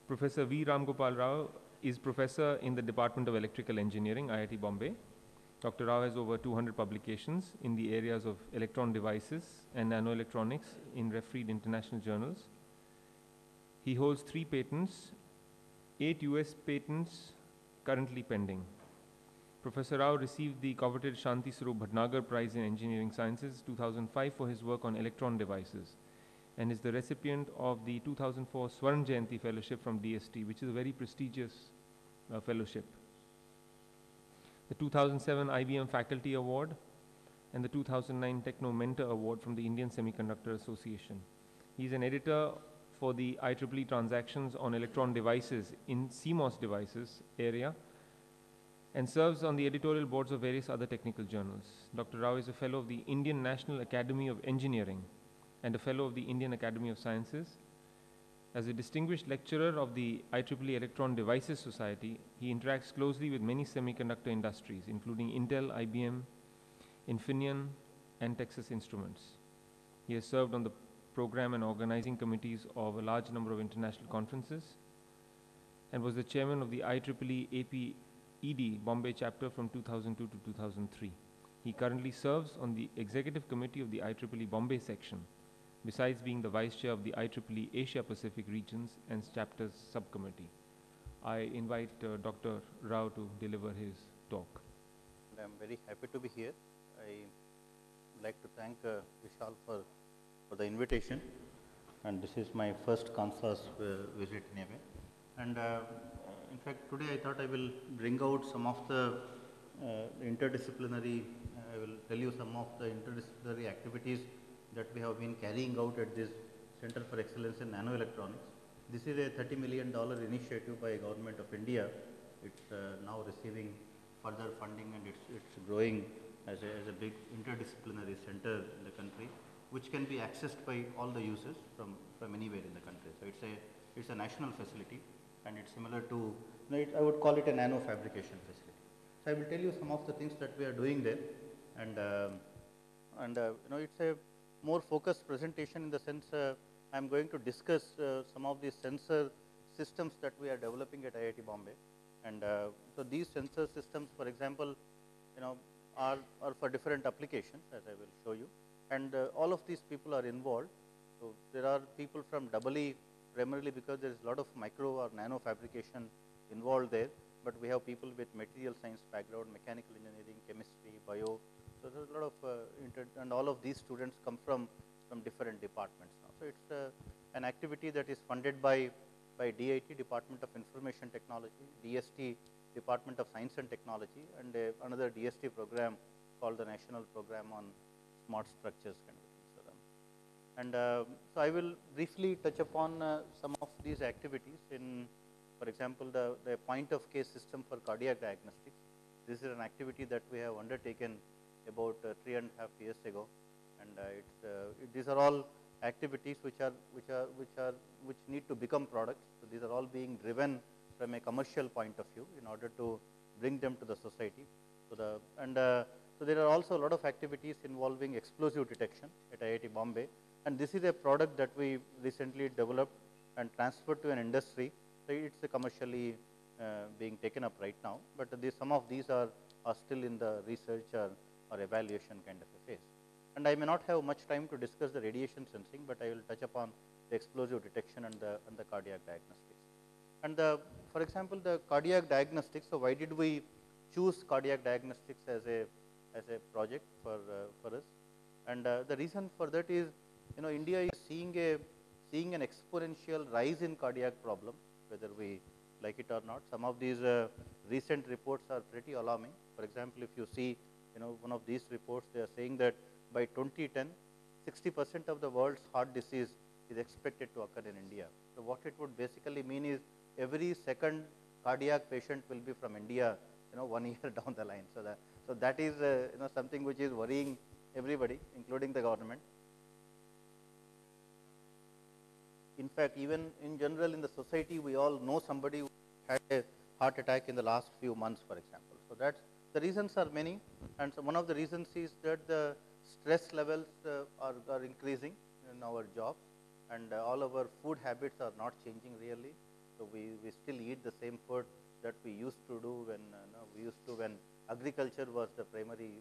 Professor V. Ram Gopal Rao is professor in the Department of Electrical Engineering, IIT Bombay. Dr. Rao has over 200 publications in the areas of electron devices and nanoelectronics in refereed international journals. He holds 3 patents, 8 US patents currently pending. Professor Rao received the coveted Shanti Swarup Bhatnagar Prize in Engineering Sciences 2005 for his work on electron devices, and is the recipient of the 2004 Swarn Jayanti Fellowship from DST, which is a very prestigious fellowship. The 2007 IBM Faculty Award and the 2009 Techno Mentor Award from the Indian Semiconductor Association. He is an editor for the IEEE Transactions on Electron Devices in CMOS devices area, and serves on the editorial boards of various other technical journals. Dr. Rao is a fellow of the Indian National Academy of Engineering and a fellow of the Indian Academy of Sciences. As a distinguished lecturer of the IEEE Electron Devices Society, he interacts closely with many semiconductor industries, including Intel, IBM, Infineon, and Texas Instruments. He has served on the program and organizing committees of a large number of international conferences and was the chairman of the IEEE APED Bombay chapter from 2002 to 2003. He currently serves on the executive committee of the IEEE Bombay section, besides being the vice chair of the IEEE Asia Pacific regions and chapters subcommittee. I invite Dr. Rao to deliver his talk. I am very happy to be here. I would like to thank Vishal for the invitation, and this is my first CONSAS visit in a way. And in fact, today I thought I will bring out some of the interdisciplinary, I will tell you some of the interdisciplinary activities that we have been carrying out at this Center for Excellence in Nanoelectronics. This is a $30 million initiative by Government of India. It's now receiving further funding, and it's growing as a big interdisciplinary center in the country, which can be accessed by all the users from anywhere in the country. So it's a national facility, and it's similar to, I would call it a nano fabrication facility. So I will tell you some of the things that we are doing there, and it's a more focused presentation in the sense I am going to discuss some of these sensor systems that we are developing at IIT Bombay. And so these sensor systems, for example, are for different applications, as I will show you. And all of these people are involved. So there are people from EE, primarily because there is a lot of micro or nano fabrication involved there. But we have people with material science background, mechanical engineering, chemistry, bio. So there is a lot of and all of these students come from different departments now. So it's an activity that is funded by DIT, Department of Information Technology, DST, Department of Science and Technology, and another DST program called the National Program on Smart Structures kind of things. And so I will briefly touch upon some of these activities in, for example, the point of case system for cardiac diagnostics. This is an activity that we have undertaken about 3.5 years ago, and these are all activities which need to become products. So these are all being driven from a commercial point of view in order to bring them to the society. So so there are also a lot of activities involving explosive detection at IIT Bombay, and this is a product that we recently developed and transferred to an industry. So it's commercially being taken up right now, but some of these are still in the research or evaluation kind of a phase. And I may not have much time to discuss the radiation sensing, but I will touch upon the explosive detection and the cardiac diagnostics. And for example, the cardiac diagnostics. So why did we choose cardiac diagnostics as a project for us? And the reason for that is, India is seeing an exponential rise in cardiac problems, whether we like it or not. Some of these recent reports are pretty alarming. For example, if you see, one of these reports, they are saying that by 2010, 60% of the world's heart disease is expected to occur in India. So what it would basically mean is every second cardiac patient will be from India, 1 year down the line. So that is something which is worrying everybody, including the government. In fact, even in general in the society, we all know somebody who had a heart attack in the last few months, for example. So that's the reasons are many, and so one of the reasons is that the stress levels are increasing in our jobs, and all our food habits are not changing really. So we still eat the same food that we used to do when when agriculture was the primary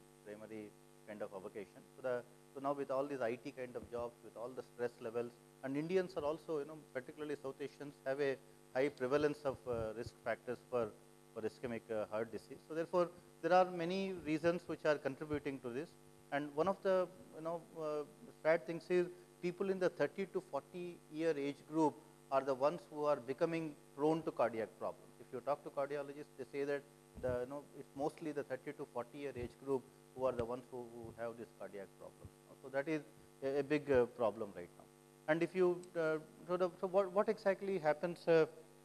kind of avocation. So now with all these IT kind of jobs, with all the stress levels, and Indians are also, particularly South Asians, have a high prevalence of risk factors for ischemic heart disease. So therefore, there are many reasons which are contributing to this, and one of the sad things is people in the 30 to 40 year age group are the ones who are becoming prone to cardiac problems. If you talk to cardiologists, they say that it's mostly the 30 to 40 year age group who are the ones who have this cardiac problem. So that is a big problem right now. And if you, so what exactly happens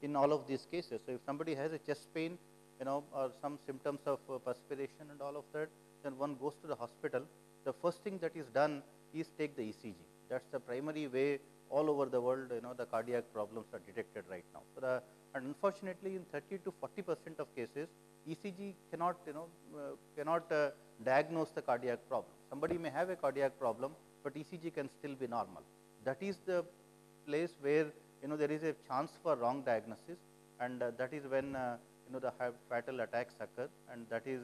in all of these cases? So if somebody has a chest pain, or some symptoms of perspiration and all of that, then one goes to the hospital. The first thing that is done is take the ECG. That's the primary way all over the world, the cardiac problems are detected right now. So and unfortunately, in 30 to 40% of cases, ECG cannot, diagnose the cardiac problem. Somebody may have a cardiac problem, but ECG can still be normal. That is the place where, there is a chance for wrong diagnosis, and that is when, the fatal attacks occur, and that is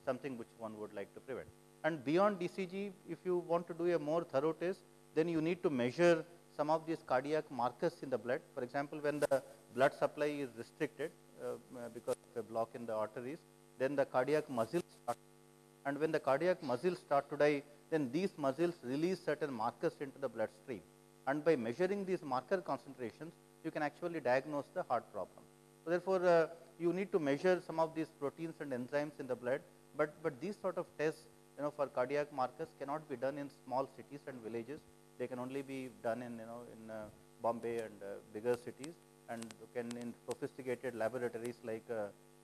something which one would like to prevent. And beyond ECG, if you want to do a more thorough test, then you need to measure some of these cardiac markers in the blood. For example, when the blood supply is restricted because of a block in the arteries, then the cardiac muscles start, and when the cardiac muscles start to die, then these muscles release certain markers into the bloodstream. And by measuring these marker concentrations, you can actually diagnose the heart problem. So therefore, you need to measure some of these proteins and enzymes in the blood, but these sort of tests, for cardiac markers cannot be done in small cities and villages. They can only be done in, in Bombay and bigger cities, and can in sophisticated laboratories like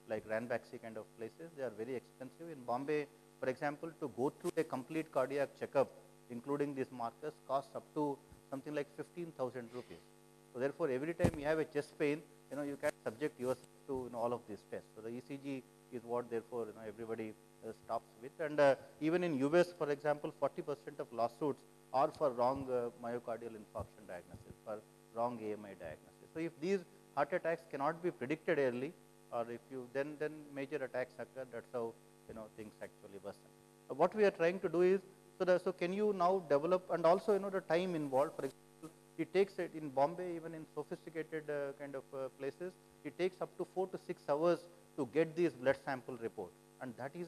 Ranbaxy kind of places. They are very expensive. In Bombay, for example, to go through a complete cardiac checkup, including these markers, costs up to something like 15,000 rupees. So therefore, every time you have a chest pain, you can subject yourself to all of these tests. So the ECG is what therefore everybody stops with. And even in US, for example, 40% of lawsuits are for wrong myocardial infarction diagnosis, for wrong AMI diagnosis. So if these heart attacks cannot be predicted early, or if you then major attacks occur, that's how things actually worsen. What we are trying to do is, so can you now develop, and also the time involved. For example, it takes in Bombay, even in sophisticated kind of places, it takes up to 4 to 6 hours to get these blood sample reports, and that is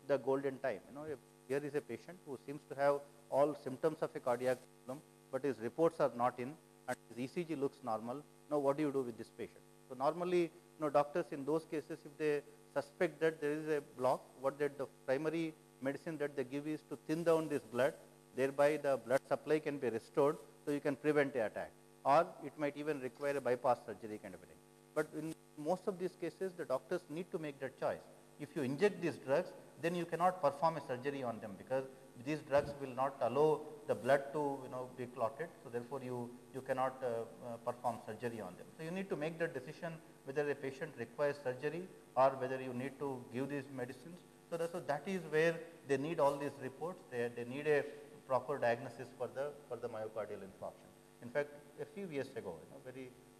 the golden time. Here is a patient who seems to have all symptoms of a cardiac problem, but his reports are not in, and his ECG looks normal. Now, what do you do with this patient? So normally, doctors in those cases, if they suspect that there is a block, what the primary medicine that they give is to thin down this blood, thereby the blood supply can be restored, so you can prevent the attack. Or it might even require a bypass surgery kind of a thing. But in most of these cases, the doctors need to make that choice. If you inject these drugs, then you cannot perform a surgery on them, because these drugs will not allow the blood to be clotted. So therefore, you cannot perform surgery on them. So you need to make the decision whether a patient requires surgery or whether you need to give these medicines. So that is where they need all these reports. They need a proper diagnosis for the myocardial infarction. In fact, a few years ago,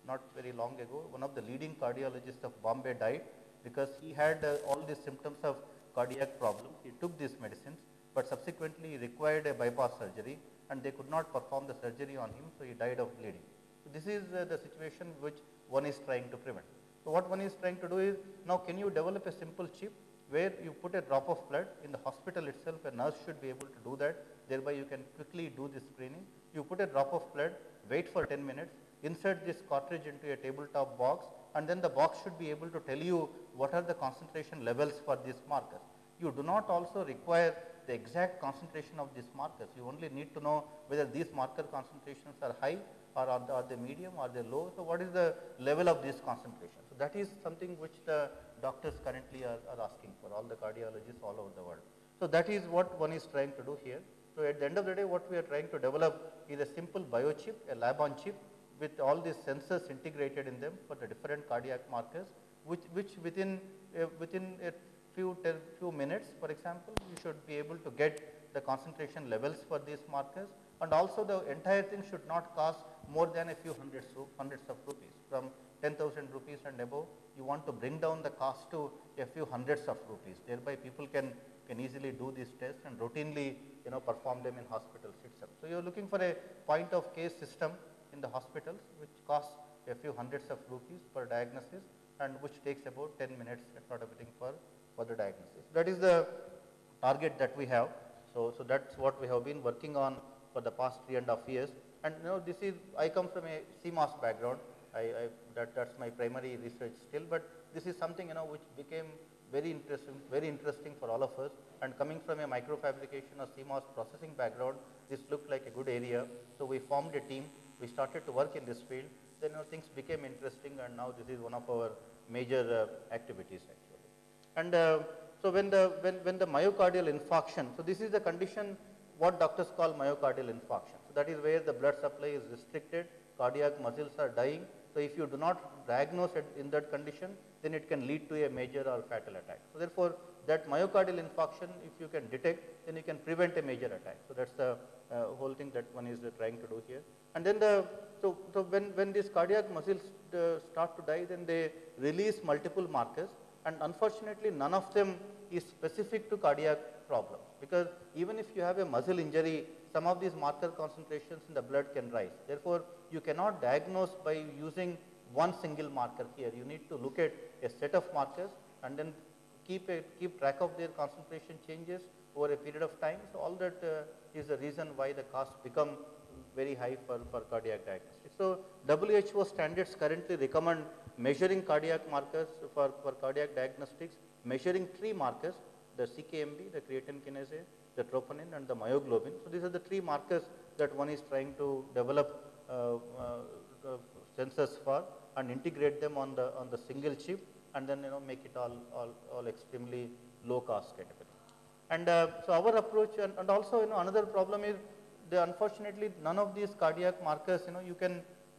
not very long ago, one of the leading cardiologists of Bombay died because he had all these symptoms of cardiac problem. He took these medicines, but subsequently required a bypass surgery, and they could not perform the surgery on him, so he died of bleeding. So this is the situation which one is trying to prevent. So what one is trying to do is, now can you develop a simple chip where you put a drop of blood in the hospital itself? A nurse should be able to do that. Thereby, you can quickly do this screening. You put a drop of blood, wait for 10 minutes, insert this cartridge into a tabletop box, and then the box should be able to tell you what are the concentration levels for these markers. You do not also require the exact concentration of these markers. You only need to know whether these marker concentrations are high, or are they medium, or are they low. So what is the level of these concentrations? So that is something which the doctors currently are asking for, all the cardiologists all over the world. So that is what one is trying to do here. So at the end of the day, what we are trying to develop is a simple biochip, a lab on chip, with all these sensors integrated in them for the different cardiac markers, which within a few minutes, for example, you should be able to get the concentration levels for these markers, and also the entire thing should not cost more than a few hundreds of rupees. From 10,000 rupees and above, you want to bring down the cost to a few hundreds of rupees. Thereby, people can easily do these tests and routinely perform them in hospitals itself. So, you are looking for a point of case system in the hospitals which costs a few hundreds of rupees per diagnosis and which takes about 10 minutes sort of thing for the diagnosis. That is the target that we have. So, that is what we have been working on for the past 3.5 years. And this is, I come from a CMOS background, that's my primary research still, but this is something which became very interesting for all of us, and coming from a microfabrication or CMOS processing background, this looked like a good area. So, we formed a team, we started to work in this field, then things became interesting, and now this is one of our major activities actually. And so, when the myocardial infarction, so this is the condition what doctors call myocardial infarction. So, that is where the blood supply is restricted, cardiac muscles are dying. So, if you do not diagnose it in that condition, then it can lead to a major or fatal attack. So, therefore, that myocardial infarction, if you can detect, then you can prevent a major attack. So, that is the whole thing that one is trying to do here. And then so when these cardiac muscles start to die, then they release multiple markers, and unfortunately, none of them is specific to cardiac problems, because even if you have a muscle injury, some of these marker concentrations in the blood can rise. Therefore, you cannot diagnose by using one single marker here. You need to look at a set of markers and then keep track of their concentration changes over a period of time. So, all that is the reason why the costs become very high for cardiac diagnostics. So, WHO standards currently recommend measuring cardiac markers for cardiac diagnostics, measuring 3 markers, the CKMB, the creatine kinase, the troponin and the myoglobin. So, these are the 3 markers that one is trying to develop sensors for and integrate them on the single chip, and then make it all extremely low cost kind of a thing. And so, our approach, and also another problem is unfortunately none of these cardiac markers,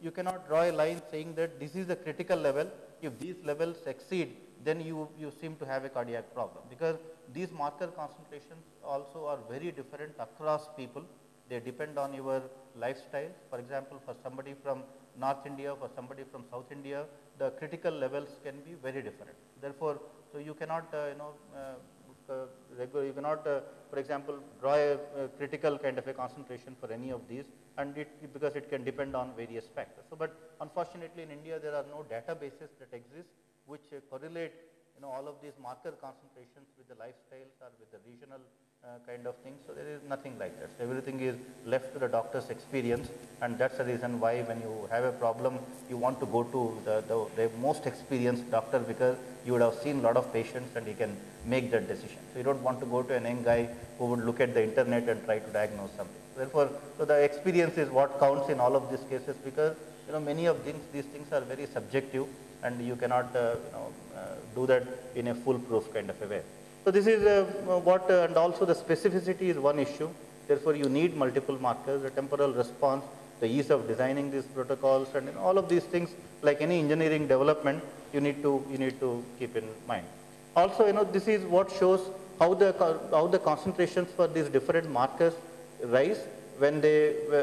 you cannot draw a line saying that this is the critical level. If these levels exceed, then you seem to have a cardiac problem, because these marker concentrations also are very different across people. They depend on your lifestyle. For example, for somebody from North India, for somebody from South India, the critical levels can be very different. Therefore, so you cannot you cannot for example, draw a critical kind of a concentration for any of these, and because it can depend on various factors. So, but unfortunately in India there are no databases that exist which correlate all of these marker concentrations with the lifestyles or with the regional kind of things. So, there is nothing like that. So, everything is left to the doctor's experience, and that is the reason why when you have a problem, you want to go to the most experienced doctor, because you would have seen a lot of patients and he can make that decision. So, you do not want to go to an young guy who would look at the internet and try to diagnose something. Therefore, so the experience is what counts in all of these cases, because many of these things are very subjective, and you cannot do that in a foolproof kind of a way. So, this is and also the specificity is one issue. Therefore, you need multiple markers, the temporal response, the ease of designing these protocols, and all of these things, like any engineering development, you need to keep in mind. Also, this is what shows how the concentrations for these different markers rise when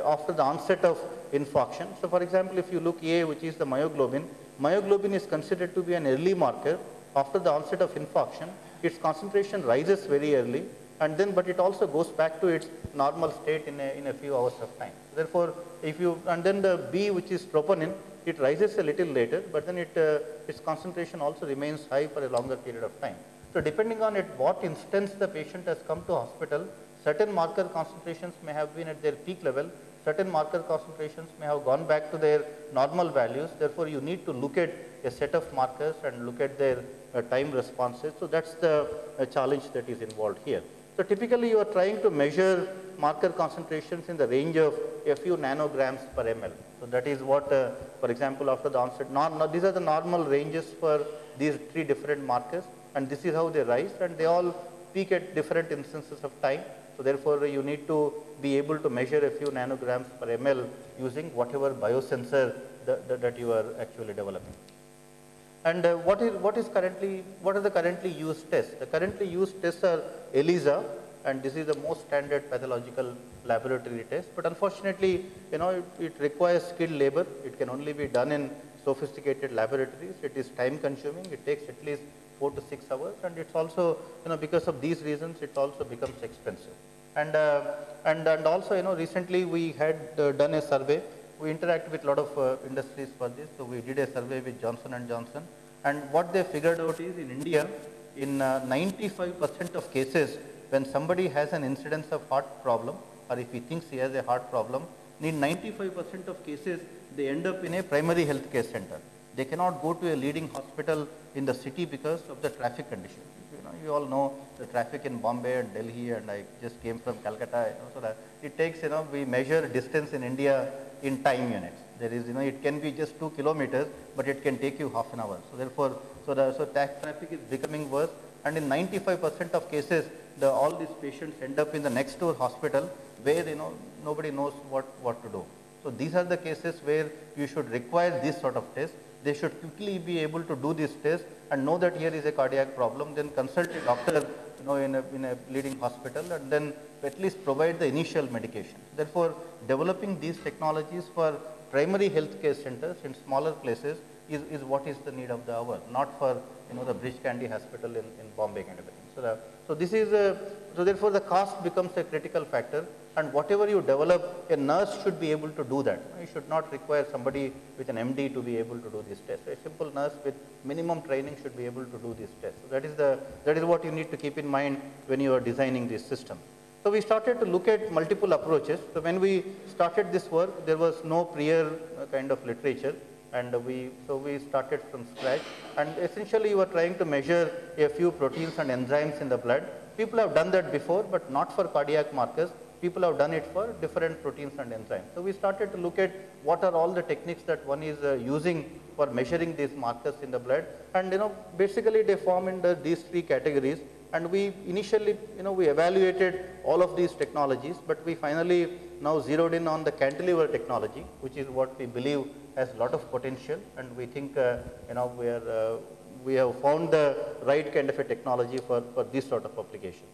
after the onset of infarction. So, for example, if you look A, which is the myoglobin is considered to be an early marker. After the onset of infarction, its concentration rises very early, and then but it also goes back to its normal state in a few hours of time. Therefore, and then the B, which is troponin, it rises a little later, but then its concentration also remains high for a longer period of time. So, depending on at what instance the patient has come to hospital, certain marker concentrations may have been at their peak level, certain marker concentrations may have gone back to their normal values. Therefore, you need to look at a set of markers and look at their time responses. So, that is the challenge that is involved here. So, typically you are trying to measure marker concentrations in the range of a few nanograms per ml. So, that is what for example, after the onset, these are the normal ranges for these 3 different markers, and this is how they rise, and they all peak at different instances of time. So, therefore, you need to be able to measure a few nanograms per ml using whatever biosensor that you are actually developing. And what are the currently used tests? The currently used tests are ELISA, and this is the most standard pathological laboratory test. But unfortunately, it requires skilled labor. It can only be done in sophisticated laboratories. It is time consuming. It takes at least 4 to 6 hours, and it's also, because of these reasons, it also becomes expensive. And also, recently we had done a survey. We interact with a lot of industries for this. So we did a survey with Johnson & Johnson, and what they figured out is in India, in 95% of cases, when somebody has an incidence of heart problem, or if he thinks he has a heart problem, in 95% of cases, they end up in a primary health care center. They cannot go to a leading hospital in the city because of the traffic conditions. You all know the traffic in Bombay and Delhi, and I just came from Calcutta. So that it takes, we measure distance in India in time units. There is, it can be just 2 kilometers, but it can take you half an hour. So therefore, traffic is becoming worse, and in 95% of cases, all these patients end up in the next door hospital where nobody knows what to do. So these are the cases where you should require this sort of test. They should quickly be able to do this test and know that here is a cardiac problem, then consult a doctor in a leading hospital, and then at least provide the initial medication. Therefore, developing these technologies for primary healthcare centers in smaller places is what is the need of the hour, not for the Bridge Candy Hospital in Bombay kind of thing. So this is so therefore the cost becomes a critical factor, and whatever you develop, a nurse should be able to do that. You should not require somebody with an MD to be able to do this test. A simple nurse with minimum training should be able to do this test. So that is what you need to keep in mind when you are designing this system. So we started to look at multiple approaches. So when we started this work, there was no prior kind of literature, and we started from scratch, and essentially you were trying to measure a few proteins and enzymes in the blood. People have done that before, but not for cardiac markers. People have done it for different proteins and enzymes. So we started to look at what are all the techniques that one is using for measuring these markers in the blood, and basically they form into these 3 categories. And we initially, we evaluated all of these technologies, but we finally now zeroed in on the cantilever technology, which is what we believe has a lot of potential, and we think, we have found the right kind of a technology for this sort of applications.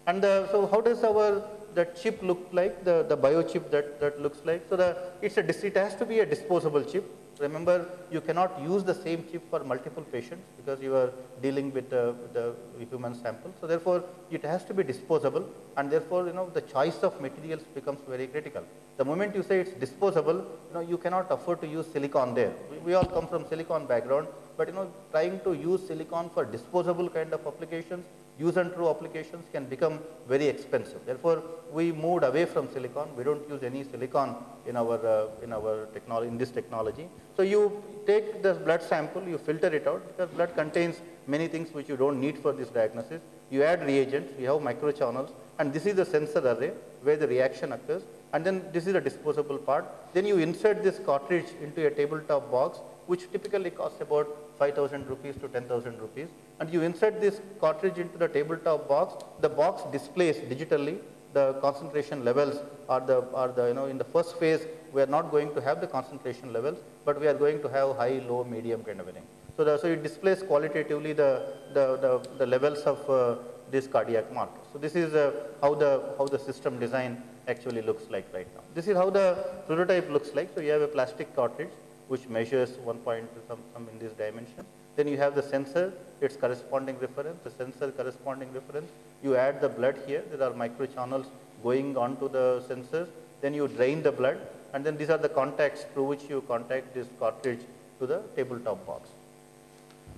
And so how does the chip look like, the biochip that looks like? So it has to be a disposable chip. Remember, you cannot use the same chip for multiple patients because you are dealing with the human sample. So therefore, it has to be disposable, and therefore, the choice of materials becomes very critical. The moment you say it's disposable, you cannot afford to use silicon there. We all come from silicon background, but trying to use silicon for disposable kind of applications, use and true applications can become very expensive. Therefore, we moved away from silicon. We don't use any silicon in our technology, in this technology. So you take the blood sample, you filter it out, because blood contains many things which you don't need for this diagnosis. You add reagents, you have microchannels, and this is the sensor array where the reaction occurs, and then this is the disposable part. Then you insert this cartridge into a tabletop box, which typically costs about 5,000 rupees to 10,000 rupees, and you insert this cartridge into the tabletop box. The box displays digitally the concentration levels are the in the first phase we are not going to have the concentration levels, but we are going to have high, low, medium kind of a thing. So it displays qualitatively the levels of this cardiac marker. So this is how the system design actually looks like right now. This is how the prototype looks like. So you have a plastic cartridge which measures 1 point some in this dimension. Then you have the sensor, its corresponding reference, the sensor corresponding reference. You add the blood here. There are microchannels going onto the sensors. Then you drain the blood, and then these are the contacts through which you contact this cartridge to the tabletop box.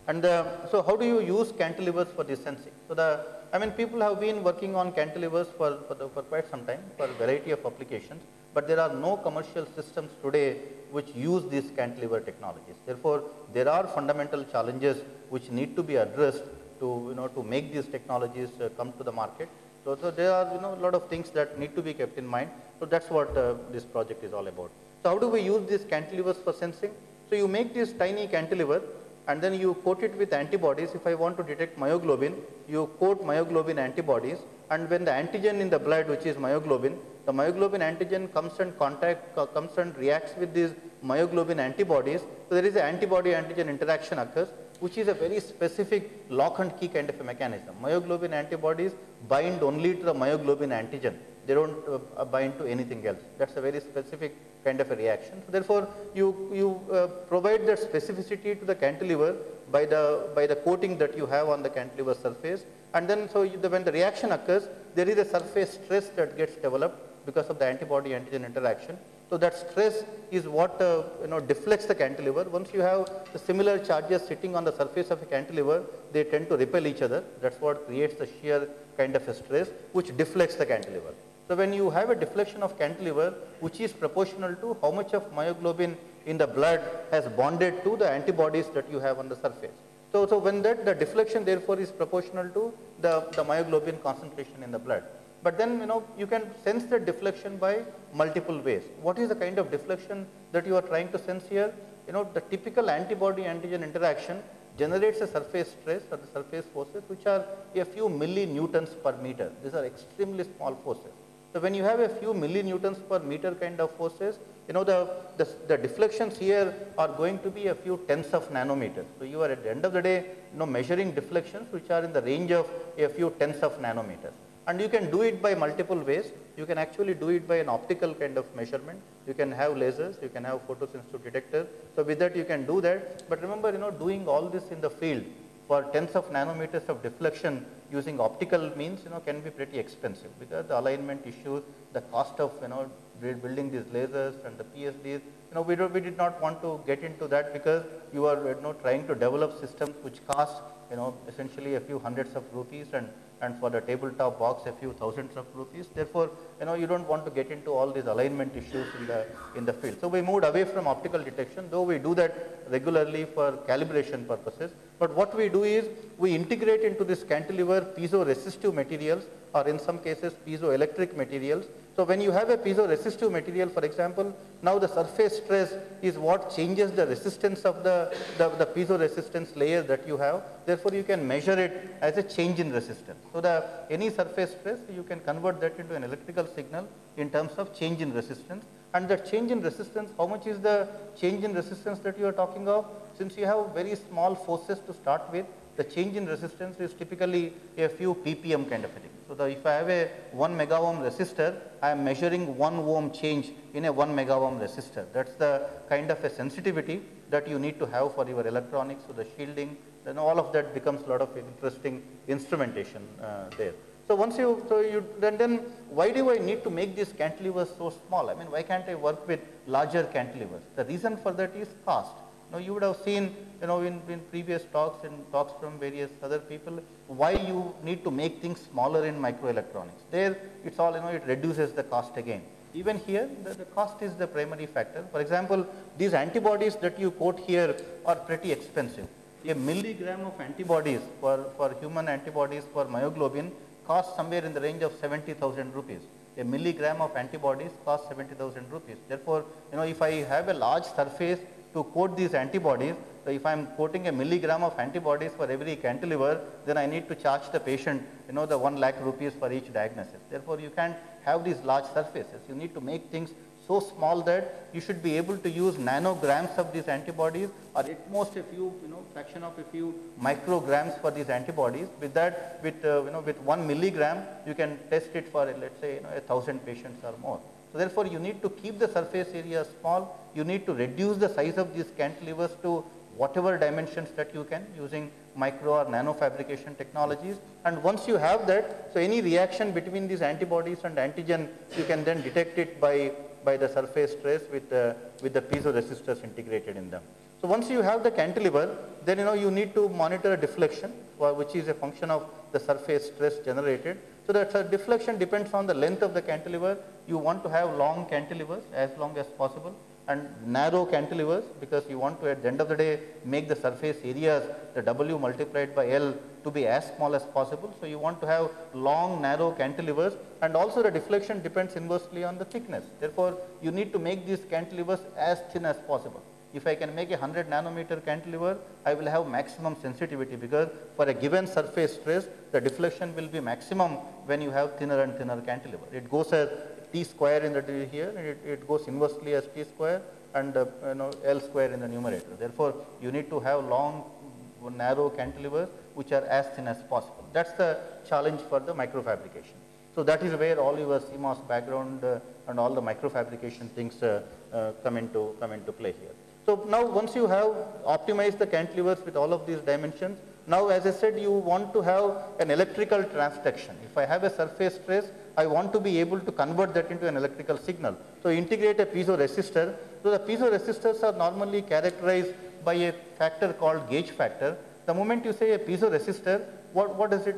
And so how do you use cantilevers for this sensing? So people have been working on cantilevers for quite some time for a variety of applications, but there are no commercial systems today which use these cantilever technologies. Therefore, there are fundamental challenges which need to be addressed to make these technologies come to the market. So there are a lot of things that need to be kept in mind. So that's what this project is all about. So how do we use these cantilevers for sensing? So you make this tiny cantilever, and then you coat it with antibodies. If I want to detect myoglobin, you coat myoglobin antibodies, and when the antigen in the blood, which is myoglobin, the myoglobin antigen comes and reacts with these myoglobin antibodies, so there is an antibody-antigen interaction occurs, which is a very specific lock and key kind of a mechanism. Myoglobin antibodies bind only to the myoglobin antigen. They don't bind to anything else. That's a very specific kind of a reaction. So therefore, you provide that specificity to the cantilever by the coating that you have on the cantilever surface, and then so when the reaction occurs, there is a surface stress that gets developed because of the antibody-antigen interaction. So that stress is what deflects the cantilever. Once you have the similar charges sitting on the surface of a cantilever, they tend to repel each other. That's what creates the shear kind of a stress, which deflects the cantilever. So when you have a deflection of cantilever, which is proportional to how much of myoglobin in the blood has bonded to the antibodies that you have on the surface. So when the deflection therefore is proportional to the myoglobin concentration in the blood. But then you can sense the deflection by multiple ways. What is the kind of deflection that you are trying to sense here? The typical antibody-antigen interaction generates a surface stress or the surface forces which are a few millinewtons per meter. These are extremely small forces. So when you have a few millinewtons per meter kind of forces, the deflections here are going to be a few tens of nanometers. So you are at the end of the day, measuring deflections which are in the range of a few tens of nanometers. And you can do it by multiple ways. You can actually do it by an optical kind of measurement. You can have lasers, you can have photosensitive detectors. So with that you can do that. But remember, doing all this in the field for tens of nanometers of deflection using optical means, can be pretty expensive because the alignment issues, the cost of, building these lasers and the PhDs, we did not want to get into that because you are, trying to develop systems which cost, essentially a few hundreds of rupees and for the tabletop box a few thousands of rupees. Therefore, you don't want to get into all these alignment issues in the field. So we moved away from optical detection, though we do that regularly for calibration purposes. But what we do is we integrate into this cantilever piezoresistive materials, or in some cases piezoelectric materials. So when you have a piezoresistive material, for example, now the surface stress is what changes the resistance of the piezoresistance layer that you have. Therefore, you can measure it as a change in resistance. So any surface stress, you can convert that into an electrical signal in terms of change in resistance. And the change in resistance, how much is the change in resistance that you are talking of? Since you have very small forces to start with, the change in resistance is typically a few ppm kind of a thing. So if I have a 1 mega ohm resistor, I am measuring 1 ohm change in a 1 mega ohm resistor. That's the kind of a sensitivity that you need to have for your electronics, so the shielding, then all of that becomes a lot of interesting instrumentation there. So once then why do I need to make these cantilevers so small? I mean, why can't I work with larger cantilevers? The reason for that is cost. Now you would have seen, in previous talks and talks from various other people, why you need to make things smaller in microelectronics. There, it's all, it reduces the cost again. Even here, the cost is the primary factor. For example, these antibodies that you quote here are pretty expensive. A milligram of antibodies for human antibodies for myoglobin costs somewhere in the range of 70,000 rupees. A milligram of antibodies costs 70,000 rupees. Therefore, if I have a large surface to coat these antibodies, so if I am coating a milligram of antibodies for every cantilever, then I need to charge the patient, the 1 lakh rupees for each diagnosis. Therefore, you can't have these large surfaces. You need to make things so small that you should be able to use nanograms of these antibodies, or at most a few, fraction of a few micrograms for these antibodies. With that, with 1 milligram, you can test it for, let's say, 1,000 patients or more. So therefore, you need to keep the surface area small. You need to reduce the size of these cantilevers to whatever dimensions that you can using micro or nano fabrication technologies. And once you have that, so any reaction between these antibodies and antigen, you can then detect it by the surface stress with the piezoresistors integrated in them. So once you have the cantilever, then you need to monitor deflection, which is a function of the surface stress generated. So that deflection depends on the length of the cantilever. You want to have long cantilevers, as long as possible, and narrow cantilevers, because you want to, at the end of the day, make the surface areas, the W multiplied by L, to be as small as possible. So you want to have long, narrow cantilevers, and also the deflection depends inversely on the thickness. Therefore, you need to make these cantilevers as thin as possible. If I can make a 100 nanometer cantilever, I will have maximum sensitivity, because for a given surface stress, the deflection will be maximum when you have thinner and thinner cantilever. It goes as T square in the here, and it goes inversely as T square. and L square in the numerator. Therefore, you need to have long narrow cantilevers which are as thin as possible. That is the challenge for the microfabrication. So, that is where all your CMOS background and all the microfabrication things come into play here. So, now once you have optimized the cantilevers with all of these dimensions, now as I said, you want to have an electrical transduction. If I have a surface stress, I want to be able to convert that into an electrical signal. So, integrate a piezoresistor. So, the piezoresistors are normally characterized by a factor called gauge factor. The moment you say a piezoresistor, what does it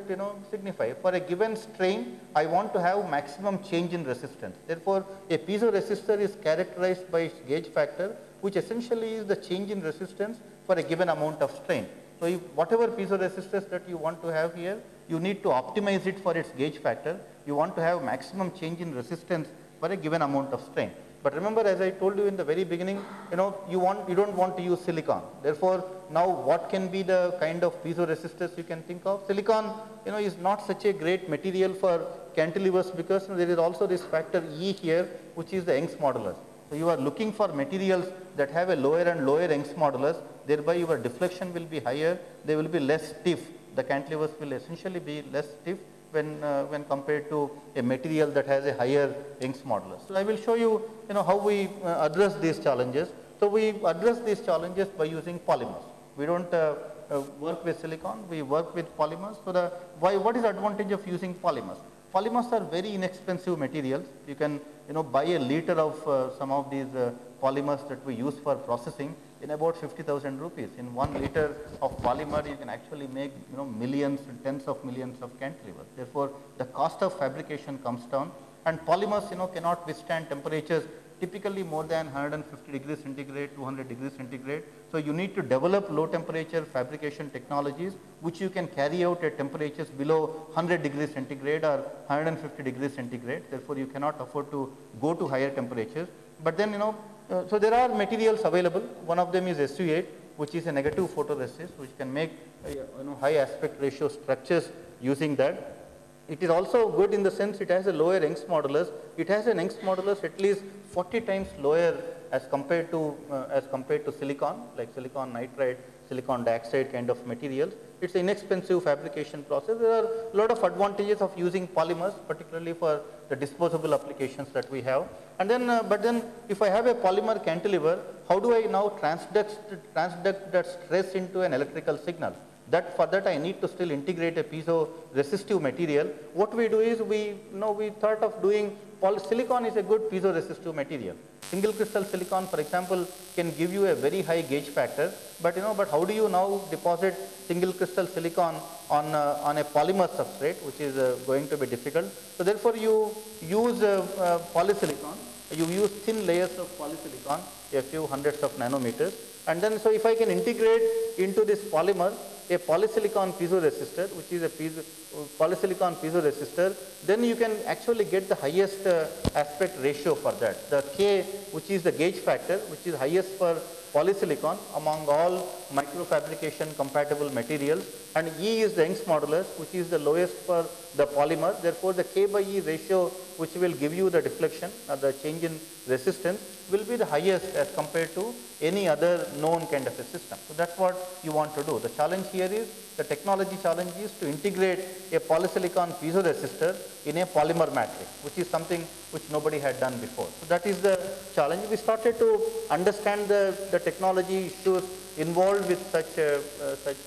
signify? For a given strain, I want to have maximum change in resistance. Therefore, a piezoresistor is characterized by its gauge factor, which essentially is the change in resistance for a given amount of strain. So, if whatever piezoresistors that you want to have here, you need to optimize it for its gauge factor. You want to have maximum change in resistance for a given amount of strain. But remember, as I told you in the very beginning, you don't want to use silicon. Therefore, now what can be the kind of piezoresistors you can think of? Silicon, is not such a great material for cantilevers because there is also this factor E here, which is the Young's modulus. So, you are looking for materials that have a lower and lower Young's modulus, thereby your deflection will be higher, they will be less stiff. The cantilevers will essentially be less stiff when compared to a material that has a higher Young's modulus. So, I will show you, how we address these challenges. So, we address these challenges by using polymers. We don't work with silicon, we work with polymers. So, what is the advantage of using polymers? Polymers are very inexpensive materials. You can buy a liter of some of these polymers that we use for processing in about 50,000 rupees. In 1 liter of polymer, you can actually make millions and tens of millions of cantilevers. Therefore, the cost of fabrication comes down, and polymers cannot withstand temperatures typically more than 150 degrees centigrade, 200 degrees centigrade. So, you need to develop low temperature fabrication technologies which you can carry out at temperatures below 100 degrees centigrade or 150 degrees centigrade. Therefore, you cannot afford to go to higher temperatures. But then so there are materials available. One of them is SU8, which is a negative photoresist, which can make high aspect ratio structures using that. It is also good in the sense it has a lower Young's modulus. It has an Young's modulus at least 40 times lower as compared to silicon, like silicon nitride, silicon dioxide kind of materials. It is an inexpensive fabrication process. There are a lot of advantages of using polymers, particularly for the disposable applications that we have. And then, but then if I have a polymer cantilever, how do I now transduct that stress into an electrical signal? For that I need to still integrate a piezo resistive material. What we do is we thought of doing silicon is a good piezo resistive material. Single crystal silicon, for example, can give you a very high gauge factor, but but how do you now deposit single crystal silicon on a polymer substrate, which is going to be difficult. So, therefore, you use polysilicon, you use thin layers of polysilicon, a few hundreds of nanometers, and then so if I can integrate into this polymer a polysilicon piezoresistor, which is a polysilicon piezoresistor, then you can actually get the highest aspect ratio for that. The K, which is the gauge factor, which is highest for polysilicon among all microfabrication compatible materials, and E is the Young's modulus, which is the lowest for the polymer. Therefore, the K by E ratio, which will give you the deflection or the change in resistance, will be the highest as compared to any other known kind of a system. So, that is what you want to do. The challenge here is, the technology challenge is to integrate a polysilicon piezoresistor in a polymer matrix, which is something which nobody had done before. So, that is the challenge. We started to understand the technology issues involved with such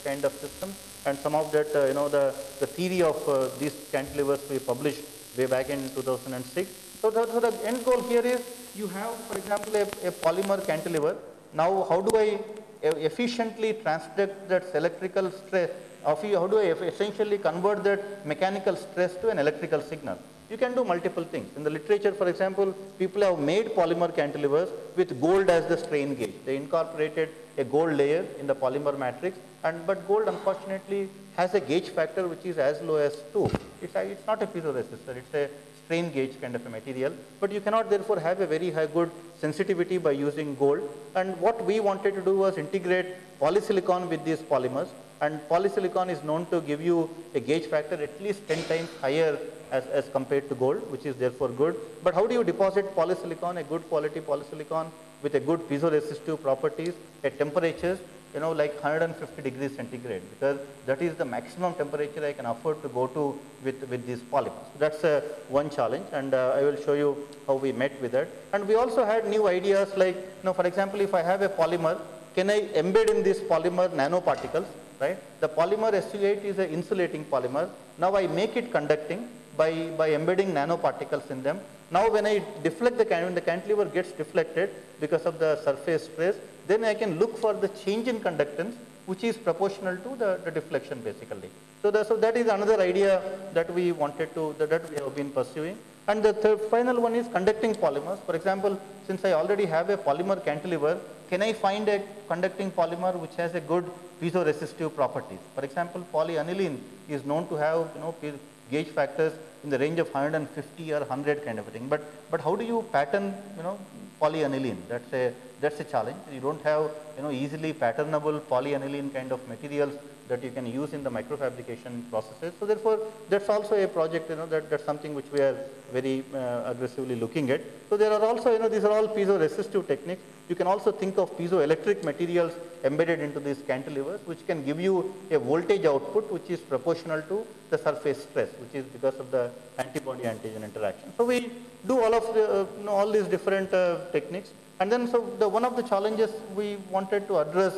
kind of systems, and some of that the theory of these cantilevers we published way back in 2006. So, the end goal here is, you have, for example, a polymer cantilever. Now, how do I efficiently transduct that electrical stress? How do I essentially convert that mechanical stress to an electrical signal? You can do multiple things. In the literature, for example, people have made polymer cantilevers with gold as the strain gauge. They incorporated a gold layer in the polymer matrix, but gold unfortunately has a gauge factor which is as low as 2. It's not a piezoresistor, it's a strain gauge kind of a material, but you cannot therefore have a very high good sensitivity by using gold. And what we wanted to do was integrate polysilicon with these polymers, and polysilicon is known to give you a gauge factor at least 10 times higher as compared to gold, which is therefore good. But how do you deposit polysilicon, a good quality polysilicon, with a good piezoresistive properties at temperatures, like 150 degrees centigrade, because that is the maximum temperature I can afford to go to with these polymers. That's one challenge, and I will show you how we met with that. And we also had new ideas like, for example, if I have a polymer, can I embed in this polymer nanoparticles, right? The polymer SU8 is an insulating polymer. Now I make it conducting by embedding nanoparticles in them. Now when I deflect when the cantilever gets deflected because of the surface stress, then I can look for the change in conductance which is proportional to the deflection basically. So that is another idea that we wanted to, that we have been pursuing. And the final one is conducting polymers. For example, since I already have a polymer cantilever, can I find a conducting polymer which has a good piezoresistive properties? For example, polyaniline is known to have gauge factors in the range of 150 or 100 kind of a thing. But how do you pattern polyaniline? That's a challenge. You don't have easily patternable polyaniline kind of materials that you can use in the microfabrication processes. So therefore, that's also a project, that's something which we are very aggressively looking at. So there are also, these are all piezoresistive techniques. You can also think of piezoelectric materials embedded into these cantilevers, which can give you a voltage output which is proportional to the surface stress, which is because of the antibody-antigen interaction. So we do all of the, all these different techniques. And then, so one of the challenges we wanted to address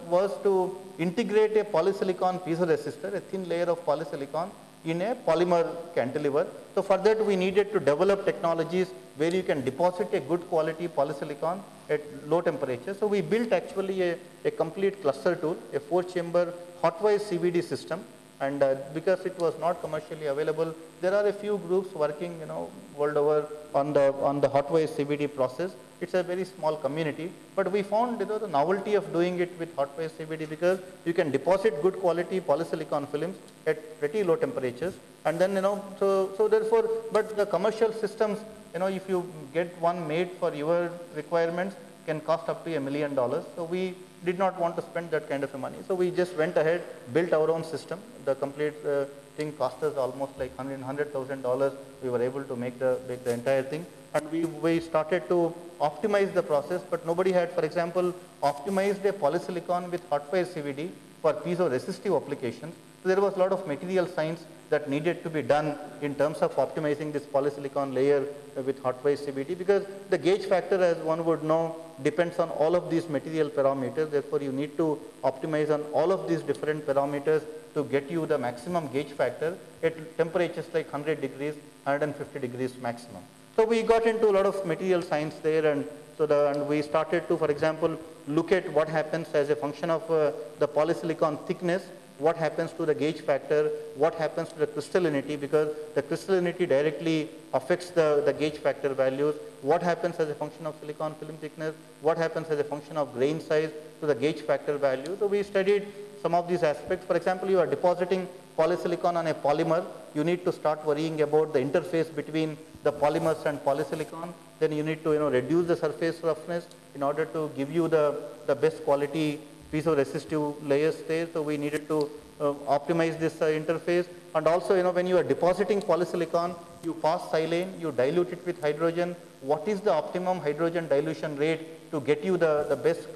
was to integrate a polysilicon piezoresistor, a thin layer of polysilicon in a polymer cantilever. So for that we needed to develop technologies where you can deposit a good quality polysilicon at low temperature. So we built actually a complete cluster tool, a 4-chamber hot-wise CVD system. And because it was not commercially available, there are a few groups working, world over on the hot-wise CVD process. It's a very small community, but we found, the novelty of doing it with hot-wise CVD, because you can deposit good quality polysilicon films at pretty low temperatures, and then, so therefore, but the commercial systems, if you get one made for your requirements, can cost up to $1 million. So we did not want to spend that kind of money. So we just went ahead, built our own system. The complete thing cost us almost like $100,000. We were able to make the entire thing. And we started to optimize the process, but nobody had, for example, optimized a polysilicon with hot-wise CVD for piezoresistive applications. So there was a lot of material science that needed to be done in terms of optimizing this polysilicon layer with hot-wise CVD, because the gauge factor, as one would know, depends on all of these material parameters. Therefore, you need to optimize on all of these different parameters to get you the maximum gauge factor at temperatures like 100 degrees, 150 degrees maximum. So we got into a lot of material science there, and and we started to, for example, look at what happens as a function of the polysilicon thickness, what happens to the gauge factor, what happens to the crystallinity, because the crystallinity directly affects the gauge factor values, what happens as a function of silicon film thickness, what happens as a function of grain size to the gauge factor value. So we studied some of these aspects. For example, you are depositing polysilicon on a polymer, you need to start worrying about the interface between the polymers and polysilicon. Then you need to reduce the surface roughness in order to give you the best quality piezoresistive layers there. So we needed to optimize this interface. And also, when you are depositing polysilicon, you pass silane, you dilute it with hydrogen. What is the optimum hydrogen dilution rate to get you the best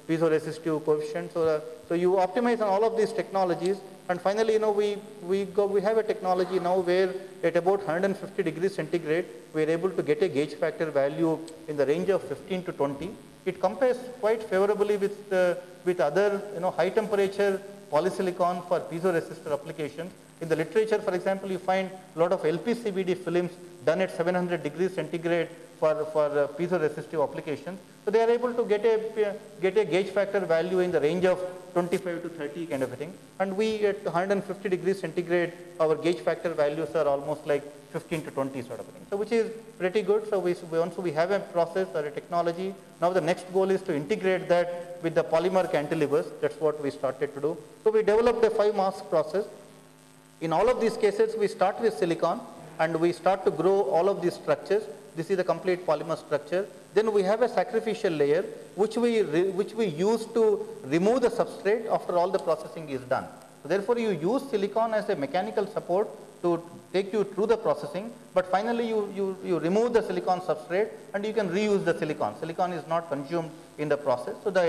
piezoresistive coefficient? So you optimize on all of these technologies. And finally, we have a technology now where at about 150 degrees centigrade, we are able to get a gauge factor value in the range of 15 to 20. It compares quite favorably with other high temperature polysilicon for piezoresistor applications. In the literature, for example, you find a lot of LPCVD films done at 700 degrees centigrade for piezoresistive applications. So they are able to get a gauge factor value in the range of 25 to 30 kind of a thing. And we at 150 degrees centigrade, our gauge factor values are almost like 15 to 20 sort of a thing. So which is pretty good. So once we have a process or a technology, now the next goal is to integrate that with the polymer cantilevers. That's what we started to do. So we developed a 5-mask process. In all of these cases, we start with silicon and we start to grow all of these structures. This is the complete polymer structure. Then we have a sacrificial layer which we use to remove the substrate after all the processing is done. So therefore, you use silicon as a mechanical support to take you through the processing, but finally you remove the silicon substrate and you can reuse the silicon. Silicon is not consumed in the process. So the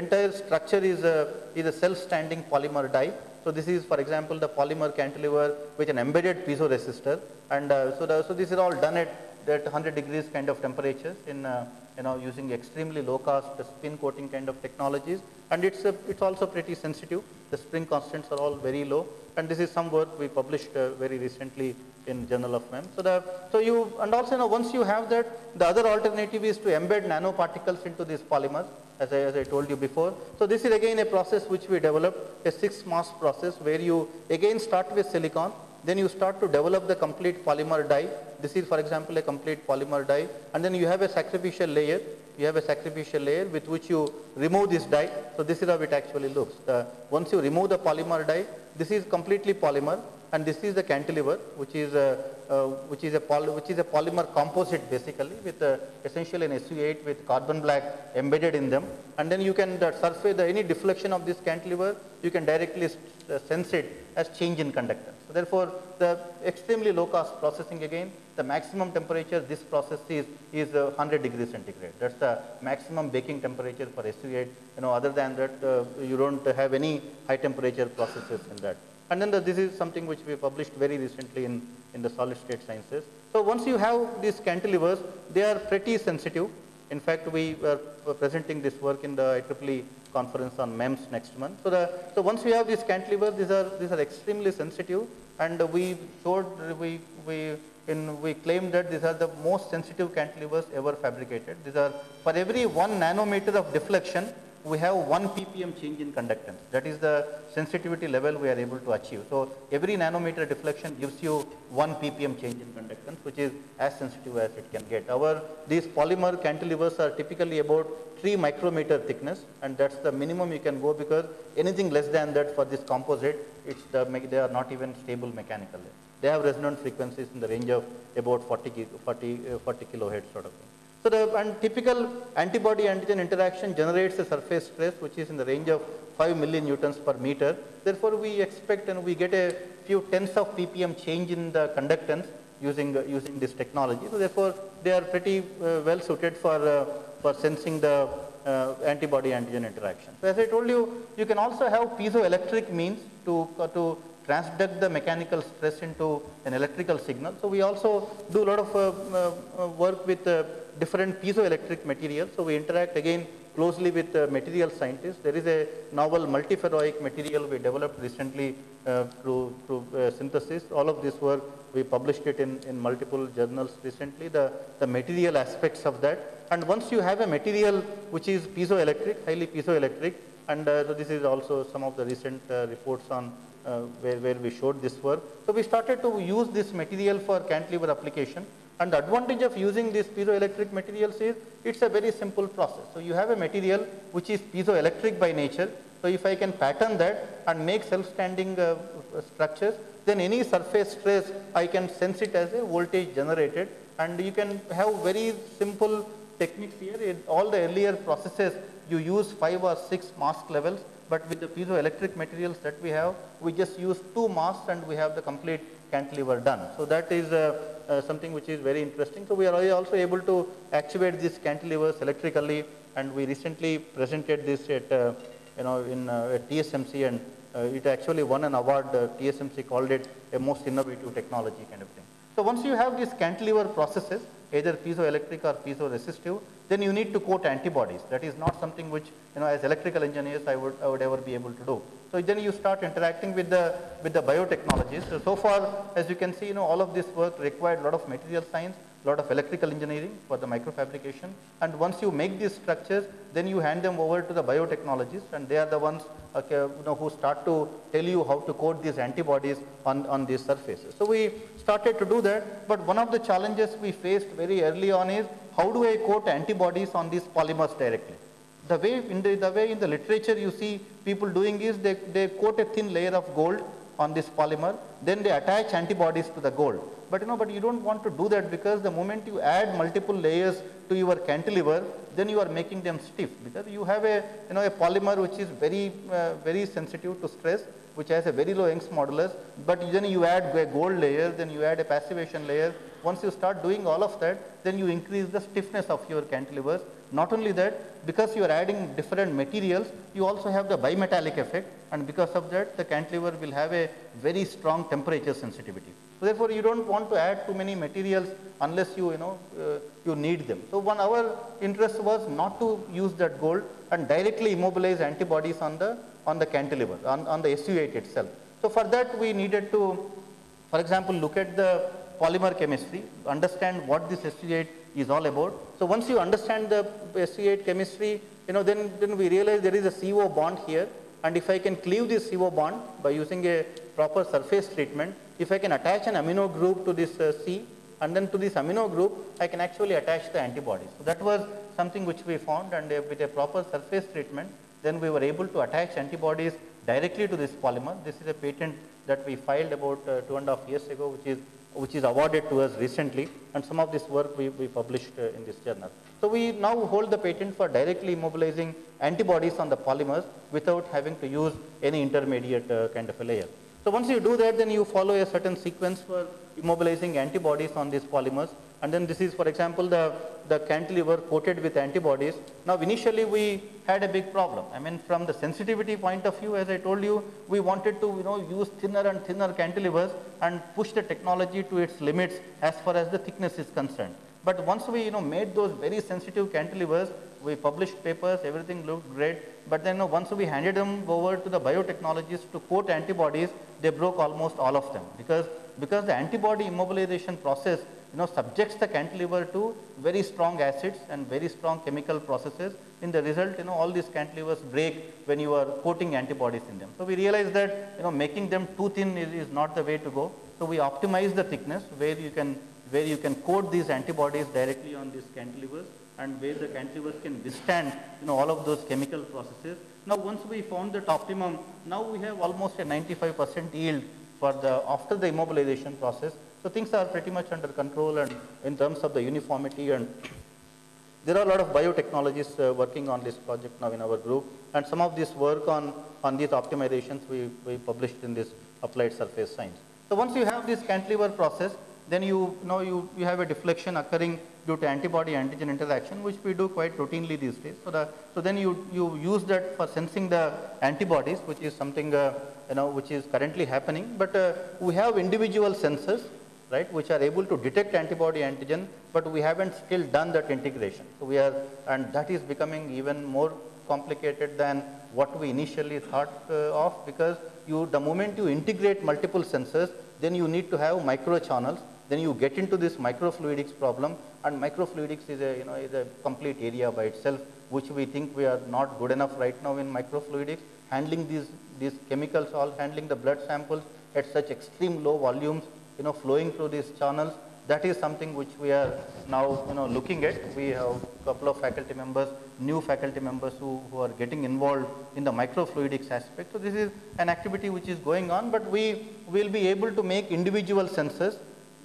entire structure is a self-standing polymer die. So this is, for example, the polymer cantilever with an embedded piezoresistor, and so this is all done at 100 degrees kind of temperatures in using extremely low cost spin coating kind of technologies, and it's also pretty sensitive. The spring constants are all very low, and this is some work we published very recently in Journal of MEMS. And also once you have that, the other alternative is to embed nanoparticles into these polymers, as I told you before. So this is again a process which we developed, a 6-mask process where you again start with silicon, then you start to develop the complete polymer die. This is, for example, a complete polymer die, and then you have a sacrificial layer. You have a sacrificial layer with which you remove this die. So this is how it actually looks. Once you remove the polymer die, this is completely polymer, and this is the cantilever, which is a polymer composite basically, with essentially an SU8 with carbon black embedded in them, and then you can surface any deflection of this cantilever, you can directly sense it as change in conductance. So therefore, the extremely low cost processing again, the maximum temperature this process is 100 degrees centigrade. That's the maximum baking temperature for SU8. Other than that, you don't have any high temperature processes in that. And then this is something which we published very recently in the solid state sciences. So once you have these cantilevers, they are pretty sensitive. In fact, we are presenting this work in the IEEE conference on MEMS next month. So once we have these cantilevers, these are extremely sensitive, and we claimed that these are the most sensitive cantilevers ever fabricated. These are, for every 1 nanometer of deflection, we have 1 ppm change in conductance. That is the sensitivity level we are able to achieve. So every nanometer deflection gives you 1 ppm change in conductance, which is as sensitive as it can get. These polymer cantilevers are typically about 3 micrometer thickness, and that's the minimum you can go, because anything less than that for this composite, they are not even stable mechanically. They have resonant frequencies in the range of about 40 kilohertz sort of thing. So and typical antibody-antigen interaction generates a surface stress which is in the range of 5 millinewtons per meter. Therefore, we expect and we get a few tens of ppm change in the conductance using this technology. So therefore, they are pretty well suited for sensing the antibody-antigen interaction. So as I told you, you can also have piezoelectric means to transduct the mechanical stress into an electrical signal. So we also do a lot of work with different piezoelectric materials. So we interact again closely with material scientists. There is a novel multiferroic material we developed recently through synthesis. All of this work, we published it in multiple journals recently, the material aspects of that. And once you have a material which is piezoelectric, highly piezoelectric, and so this is also some of the recent reports on where we showed this work. So we started to use this material for cantilever application. And the advantage of using these piezoelectric materials is it's a very simple process. So you have a material which is piezoelectric by nature. So if I can pattern that and make self-standing structures, then any surface stress, I can sense it as a voltage generated. And you can have very simple techniques here. In all the earlier processes, you use 5 or 6 mask levels. But with the piezoelectric materials that we have, we just use 2 masks and we have the complete cantilever done. So that is something which is very interesting. So we are also able to actuate these cantilevers electrically, and we recently presented this at at TSMC, and it actually won an award. TSMC called it a most innovative technology kind of thing. So once you have these cantilever processes, either piezoelectric or piezoresistive, then you need to coat antibodies. That is not something which, as electrical engineers, I would ever be able to do. So then you start interacting with the biotechnologies. So far, as you can see, all of this work required a lot of material science, a lot of electrical engineering for the microfabrication. And once you make these structures, then you hand them over to the biotechnologists, and they are the ones who start to tell you how to coat these antibodies on these surfaces. So we started to do that, but one of the challenges we faced very early on is, how do I coat antibodies on these polymers directly? The way in the literature you see people doing is they coat a thin layer of gold on this polymer, then they attach antibodies to the gold. But you don't want to do that, because the moment you add multiple layers to your cantilever, then you are making them stiff, because you have a polymer which is very sensitive to stress, which has a very low Young's modulus, but then you add a gold layer, then you add a passivation layer. Once you start doing all of that, then you increase the stiffness of your cantilevers. Not only that, because you are adding different materials, you also have the bimetallic effect, and because of that, the cantilever will have a very strong temperature sensitivity. So therefore, you don't want to add too many materials unless you you need them. So our interest was not to use that gold and directly immobilize antibodies on the cantilever, on the SU8 itself. So for that, we needed to, for example, look at the polymer chemistry, understand what this SU8 is all about. So once you understand the SU8 chemistry, then we realize there is a CO bond here, and if I can cleave this CO bond by using a proper surface treatment, if I can attach an amino group to this C, and then to this amino group, I can actually attach the antibodies. So that was something which we found, and with a proper surface treatment, then we were able to attach antibodies directly to this polymer. This is a patent that we filed about 2.5 years ago, which is awarded to us recently, and some of this work we published in this journal. So we now hold the patent for directly immobilizing antibodies on the polymers without having to use any intermediate kind of a layer. So once you do that, then you follow a certain sequence for immobilizing antibodies on these polymers, and then this is, for example, the cantilever coated with antibodies. Now initially we had a big problem. I mean, from the sensitivity point of view, as I told you, we wanted to use thinner and thinner cantilevers and push the technology to its limits as far as the thickness is concerned. But once we made those very sensitive cantilevers, we published papers, everything looked great, but then once we handed them over to the biotechnologists to coat antibodies, they broke almost all of them, because the antibody immobilization process subjects the cantilever to very strong acids and very strong chemical processes. In the result, all these cantilevers break when you are coating antibodies in them. So we realized that making them too thin is not the way to go. So we optimize the thickness where you can coat these antibodies directly on these cantilevers, and where the cantilevers can withstand all of those chemical processes. Now once we found that optimum, now we have almost a 95% yield for after the immobilization process. So things are pretty much under control, and in terms of the uniformity, and there are a lot of biotechnologists working on this project now in our group, and some of this work on these optimizations we published in this Applied Surface Science. So once you have this cantilever process, then you have a deflection occurring due to antibody antigen interaction, which we do quite routinely these days. So then you use that for sensing the antibodies, which is something which is currently happening. But we have individual sensors, right, which are able to detect antibody antigen, but we haven't still done that integration. So and that is becoming even more complicated than what we initially thought of, because the moment you integrate multiple sensors, then you need to have microchannels. Then you get into this microfluidics problem, and microfluidics is a complete area by itself, which we think we are not good enough right now in microfluidics, handling these chemicals, handling the blood samples at such extreme low volumes, flowing through these channels. That is something which we are now looking at. We have a couple of faculty members, new faculty members who are getting involved in the microfluidics aspect. So this is an activity which is going on, but we will be able to make individual sensors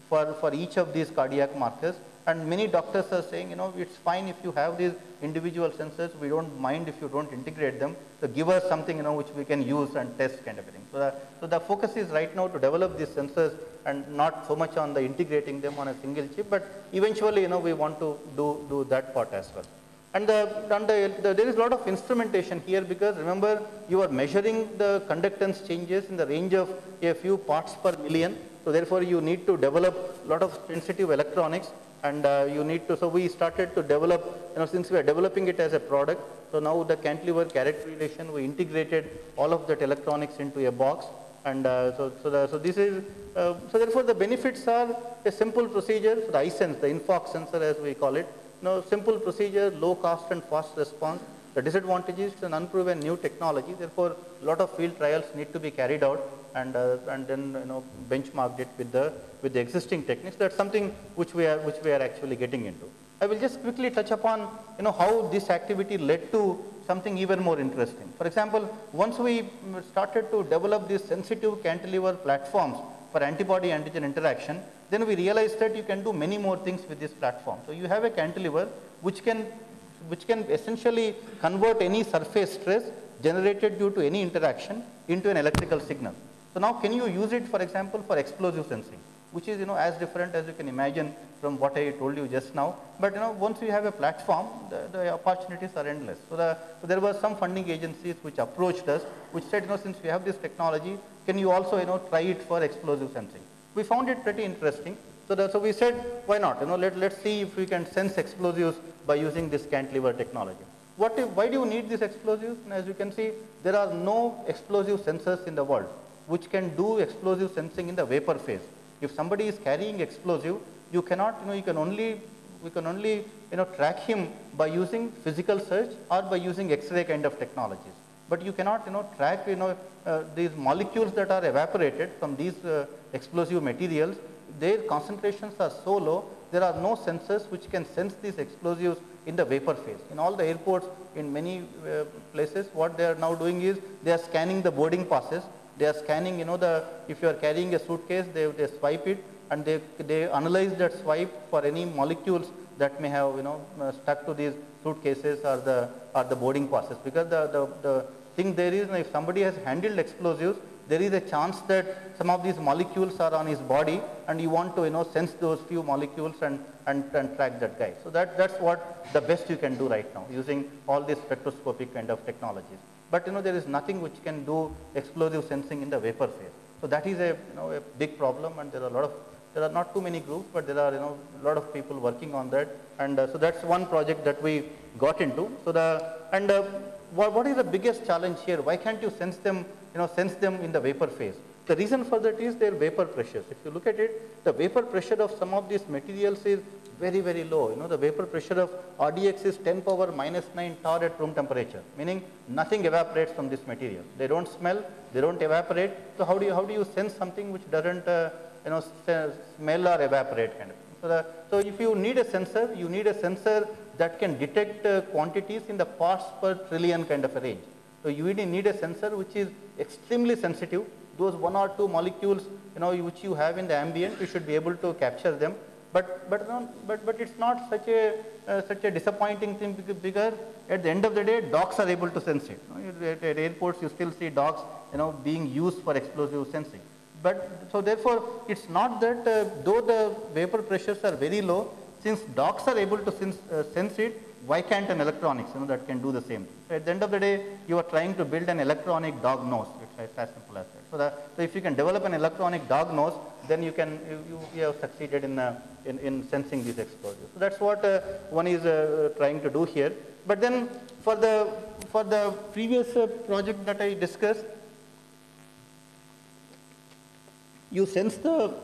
for each of these cardiac markers. And many doctors are saying, it's fine if you have these individual sensors, we don't mind if you don't integrate them. So give us something, which we can use and test kind of thing. So the focus is right now to develop these sensors, and not so much on the integrating them on a single chip, but eventually, we want to do that part as well. And there is a lot of instrumentation here, because remember, you are measuring the conductance changes in the range of a few parts per million. So therefore, you need to develop a lot of sensitive electronics, and so we started to develop, since we are developing it as a product, so now the cantilever characterization, we integrated all of that electronics into a box, and so therefore the benefits are a simple procedure, the iSense, the Infox sensor as we call it, simple procedure, low cost and fast response. The disadvantage is it's an unproven new technology, therefore a lot of field trials need to be carried out, and then benchmarked it with the existing techniques. That's something which we are actually getting into. I will just quickly touch upon how this activity led to something even more interesting. For example, once we started to develop these sensitive cantilever platforms for antibody antigen interaction, then we realized that you can do many more things with this platform. So you have a cantilever which can essentially convert any surface stress generated due to any interaction into an electrical signal. So now can you use it, for example, for explosive sensing, which is as different as you can imagine from what I told you just now. But once you have a platform, the opportunities are endless. So there were some funding agencies which approached us, which said, since we have this technology, can you also try it for explosive sensing? We found it pretty interesting. So we said, why not? Let's see if we can sense explosives by using this cantilever technology. Why do you need these explosives? And as you can see, there are no explosive sensors in the world which can do explosive sensing in the vapor phase. If somebody is carrying explosive, you cannot, we can only track him by using physical search or by using X-ray kind of technologies. But you cannot, track, these molecules that are evaporated from these explosive materials. Their concentrations are so low, there are no sensors which can sense these explosives in the vapor phase. In all the airports, in many places, what they are now doing is they are scanning the boarding passes. They are scanning, if you are carrying a suitcase, they swipe it and they analyze that swipe for any molecules that may have, stuck to these suitcases or the boarding passes. Because the thing there is, if somebody has handled explosives, there is a chance that some of these molecules are on his body, and you want to, sense those few molecules and track that guy. So that's what the best you can do right now, using all these spectroscopic kind of technologies. But there is nothing which can do explosive sensing in the vapor phase. So that is a big problem, and there are not too many groups, but there are a lot of people working on that, and so that's one project that we got into. So what is the biggest challenge here? Why can't you sense them in the vapor phase? The reason for that is their vapor pressures. If you look at it, the vapor pressure of some of these materials is very, very low. The vapor pressure of RDX is 10 power minus 9 torr at room temperature, meaning nothing evaporates from this material. They don't smell, they don't evaporate. So how do you sense something which doesn't smell or evaporate kind of thing? So if you need a sensor, you need a sensor that can detect quantities in the parts per trillion kind of a range. So you need a sensor which is extremely sensitive. Those 1 or 2 molecules, which you have in the ambient, you should be able to capture them. But it's not such a disappointing thing, because at the end of the day, dogs are able to sense it. At airports, you still see dogs, being used for explosive sensing. But so therefore, it's not that though the vapor pressures are very low, since dogs are able to sense it, why can't an electronics that can do the same? So at the end of the day, you are trying to build an electronic dog nose. It's as simple as that. So if you can develop an electronic dog nose, then you have succeeded in sensing these explosives. So that's what one is trying to do here. But then for the previous project that I discussed, you sense the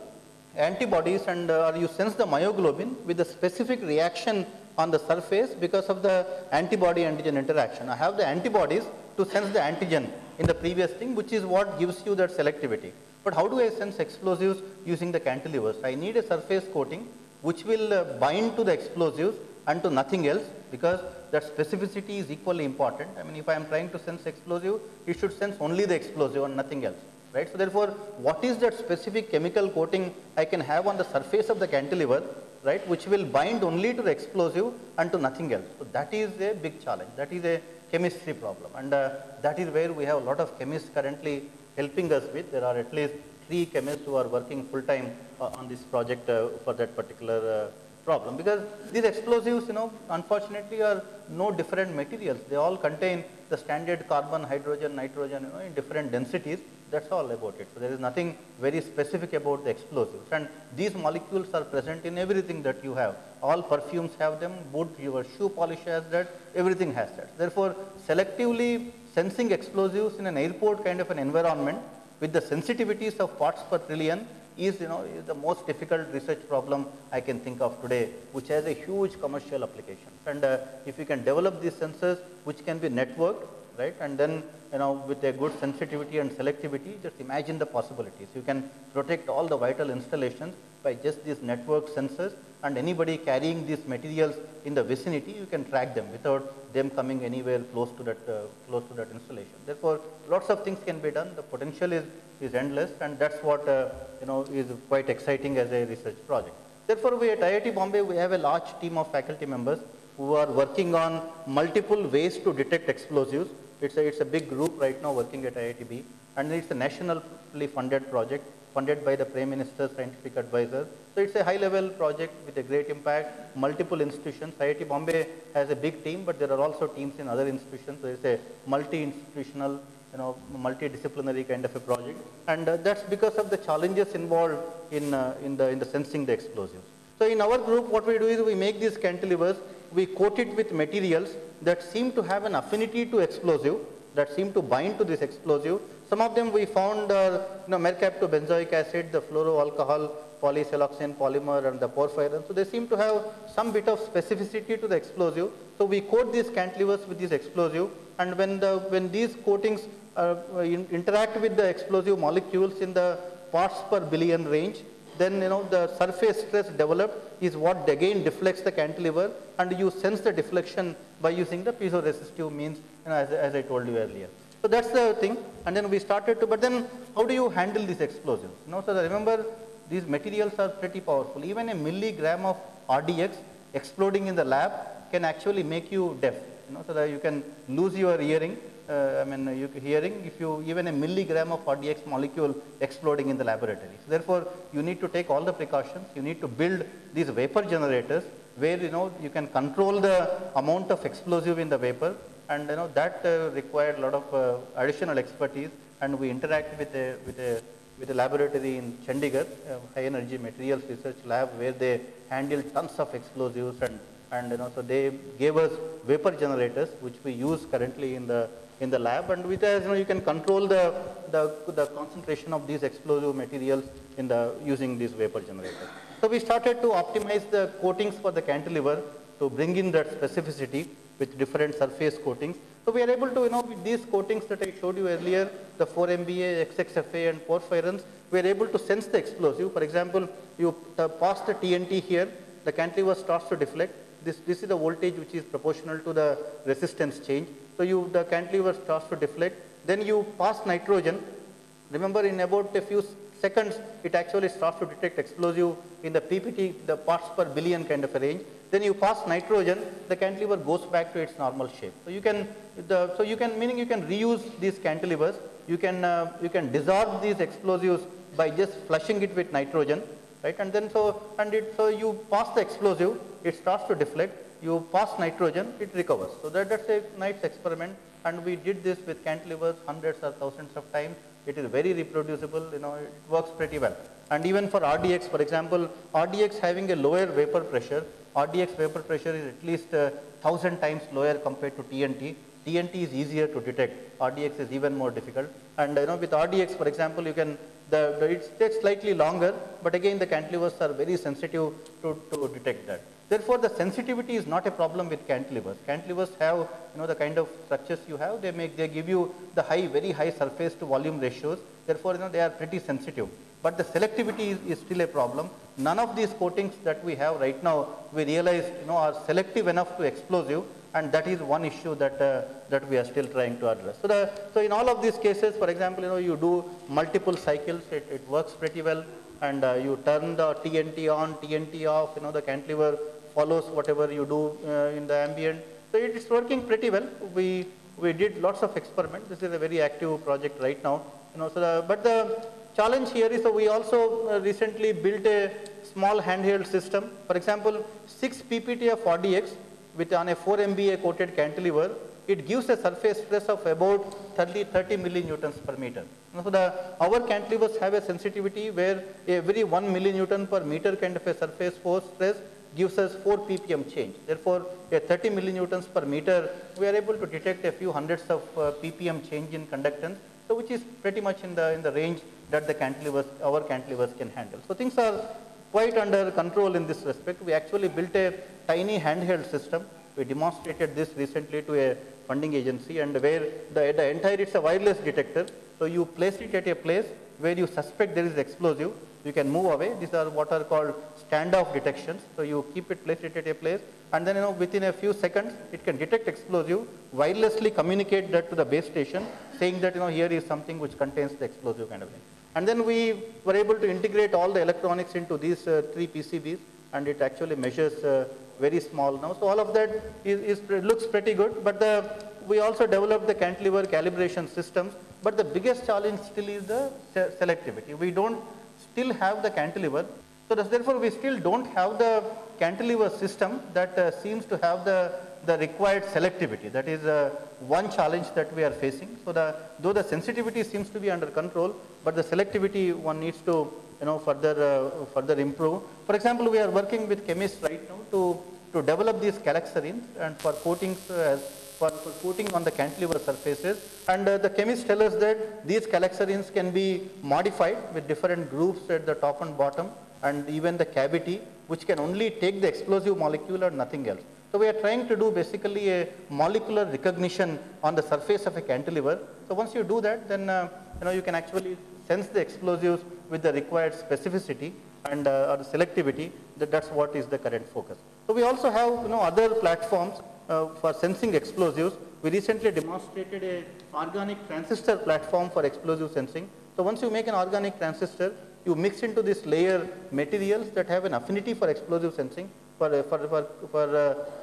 antibodies and or you sense the myoglobin with a specific reaction on the surface because of the antibody-antigen interaction. I have the antibodies to sense the antigen in the previous thing, which is what gives you that selectivity. But how do I sense explosives using the cantilevers? I need a surface coating which will bind to the explosives and to nothing else, because that specificity is equally important. I mean, if I am trying to sense explosive, it should sense only the explosive and nothing else. Right? So therefore, what is that specific chemical coating I can have on the surface of the cantilever, right, which will bind only to the explosive and to nothing else? So that is a big challenge. That is a chemistry problem, and that is where we have a lot of chemists currently helping us with. There are at least 3 chemists who are working full time on this project for that particular problem, because these explosives, unfortunately are no different materials. They all contain the standard carbon, hydrogen, nitrogen, in different densities. That's all about it. So there is nothing very specific about the explosives, and these molecules are present in everything that you have. All perfumes have them, wood, your shoe polish has that, everything has that. Therefore, selectively sensing explosives in an airport kind of an environment with the sensitivities of parts per trillion is the most difficult research problem I can think of today, which has a huge commercial application. And if you can develop these sensors which can be networked, right, and then with a good sensitivity and selectivity, just imagine the possibilities. You can protect all the vital installations by just these network sensors, and anybody carrying these materials in the vicinity, you can track them without them coming anywhere close to that installation. Therefore, lots of things can be done. The potential is endless, and that's what is quite exciting as a research project. Therefore, we at IIT Bombay, we have a large team of faculty members who are working on multiple ways to detect explosives. it's a big group right now working at IITB, and it's a nationally funded project, funded by the Prime Minister's scientific advisor. So it's a high level project with a great impact, multiple institutions. IIT Bombay has a big team, but there are also teams in other institutions. So it's a multi-institutional, multidisciplinary kind of a project, and that's because of the challenges involved in the sensing the explosives. So in our group, what we do is we make these cantilevers, we coat it with materials that seem to have an affinity to explosive, that seem to bind to this explosive. Some of them we found mercaptobenzoic acid, the fluoroalcohol, polysiloxane polymer, and the porphyrin. So they seem to have some bit of specificity to the explosive. So we coat these cantilevers with this explosive, and when these coatings interact with the explosive molecules in the parts per billion range, then the surface stress developed is what again deflects the cantilever, and you sense the deflection by using the piezoresistive means, as I told you earlier. So that's the thing, and then we started to, but then how do you handle these explosives? So remember, these materials are pretty powerful. Even a milligram of RDX exploding in the lab can actually make you deaf, so that you can lose your hearing. Hearing if you even a milligram of RDX molecule exploding in the laboratory. So therefore, you need to take all the precautions. You need to build these vapor generators where you can control the amount of explosive in the vapor, and that required a lot of additional expertise. And we interact with a laboratory in Chandigarh, high energy materials research lab, where they handle tons of explosives, and so they gave us vapor generators which we use currently in the lab, and with you can control the concentration of these explosive materials using these vapor generators. So we started to optimize the coatings for the cantilever to bring in that specificity with different surface coatings. So we are able to, with these coatings that I showed you earlier, the 4-MBA, XXFA, and porphyrins, we are able to sense the explosive. For example, you pass the TNT here, the cantilever starts to deflect. This is the voltage which is proportional to the resistance change. So the cantilever starts to deflect. Then you pass nitrogen. Remember, in about a few seconds, it actually starts to detect explosive in the PPT, the parts per billion kind of a range. Then you pass nitrogen, the cantilever goes back to its normal shape. So you can reuse these cantilevers. You can dissolve these explosives by just flushing it with nitrogen. Right, and then so you pass the explosive, it starts to deflect. You pass nitrogen, it recovers. So that's a nice experiment, and we did this with cantilevers hundreds or thousands of times. It is very reproducible. It works pretty well. And even for RDX, for example, RDX having a lower vapor pressure. RDX vapor pressure is at least 1,000 times lower compared to TNT. TNT is easier to detect. RDX is even more difficult. And with RDX, for example, you can it takes slightly longer, but again the cantilevers are very sensitive to detect that. Therefore, the sensitivity is not a problem with cantilevers. Cantilevers have the kind of structures you have. They give you the very high surface to volume ratios. Therefore, they are pretty sensitive. But the selectivity is still a problem. None of these coatings that we have right now, we realize are selective enough to explosive, and that is one issue that we are still trying to address. So in all of these cases, for example, you do multiple cycles, it works pretty well, and you turn the TNT on, TNT off. The cantilever follows whatever you do in the ambient. So it is working pretty well. We did lots of experiments. This is a very active project right now. But the challenge here is we also recently built a small handheld system. For example, 6 ppt of RDX on a 4 MBA coated cantilever, it gives a surface stress of about 30 millinewtons per meter. So our cantilevers have a sensitivity where every 1 millinewton per meter kind of a surface force stress gives us 4 ppm change. Therefore, a 30 millinewtons per meter, we are able to detect a few hundreds of ppm change in conductance, so which is pretty much in the range that our cantilevers can handle. So things are quite under control in this respect. We actually built a tiny handheld system. We demonstrated this recently to a funding agency, and where the entire, it's a wireless detector. So you place it at a place where you suspect there is explosive. You can move away. These are what are called standoff detections. So you place it at a place, and then within a few seconds it can detect explosive, wirelessly communicate that to the base station, saying that here is something which contains the explosive kind of thing. And then we were able to integrate all the electronics into these 3 PCBs, and it actually measures very small now. So all of that looks pretty good, but the we also developed the cantilever calibration systems, but the biggest challenge still is the selectivity. We don't still have the cantilever, so therefore we still don't have the cantilever system that seems to have the required selectivity. That is one challenge that we are facing. So though the sensitivity seems to be under control, but the selectivity one needs to further improve. For example, we are working with chemists right now to develop these calaxarines and for coatings for coating on the cantilever surfaces, and the chemists tell us that these calaxarines can be modified with different groups at the top and bottom, and even the cavity, which can only take the explosive molecule or nothing else. So we are trying to do basically a molecular recognition on the surface of a cantilever. So once you do that, then you can actually sense the explosives with the required specificity and or the selectivity. That's what is the current focus. So we also have other platforms for sensing explosives. We recently demonstrated a organic transistor platform for explosive sensing. So once you make an organic transistor, you mix into this layer materials that have an affinity for explosive sensing, for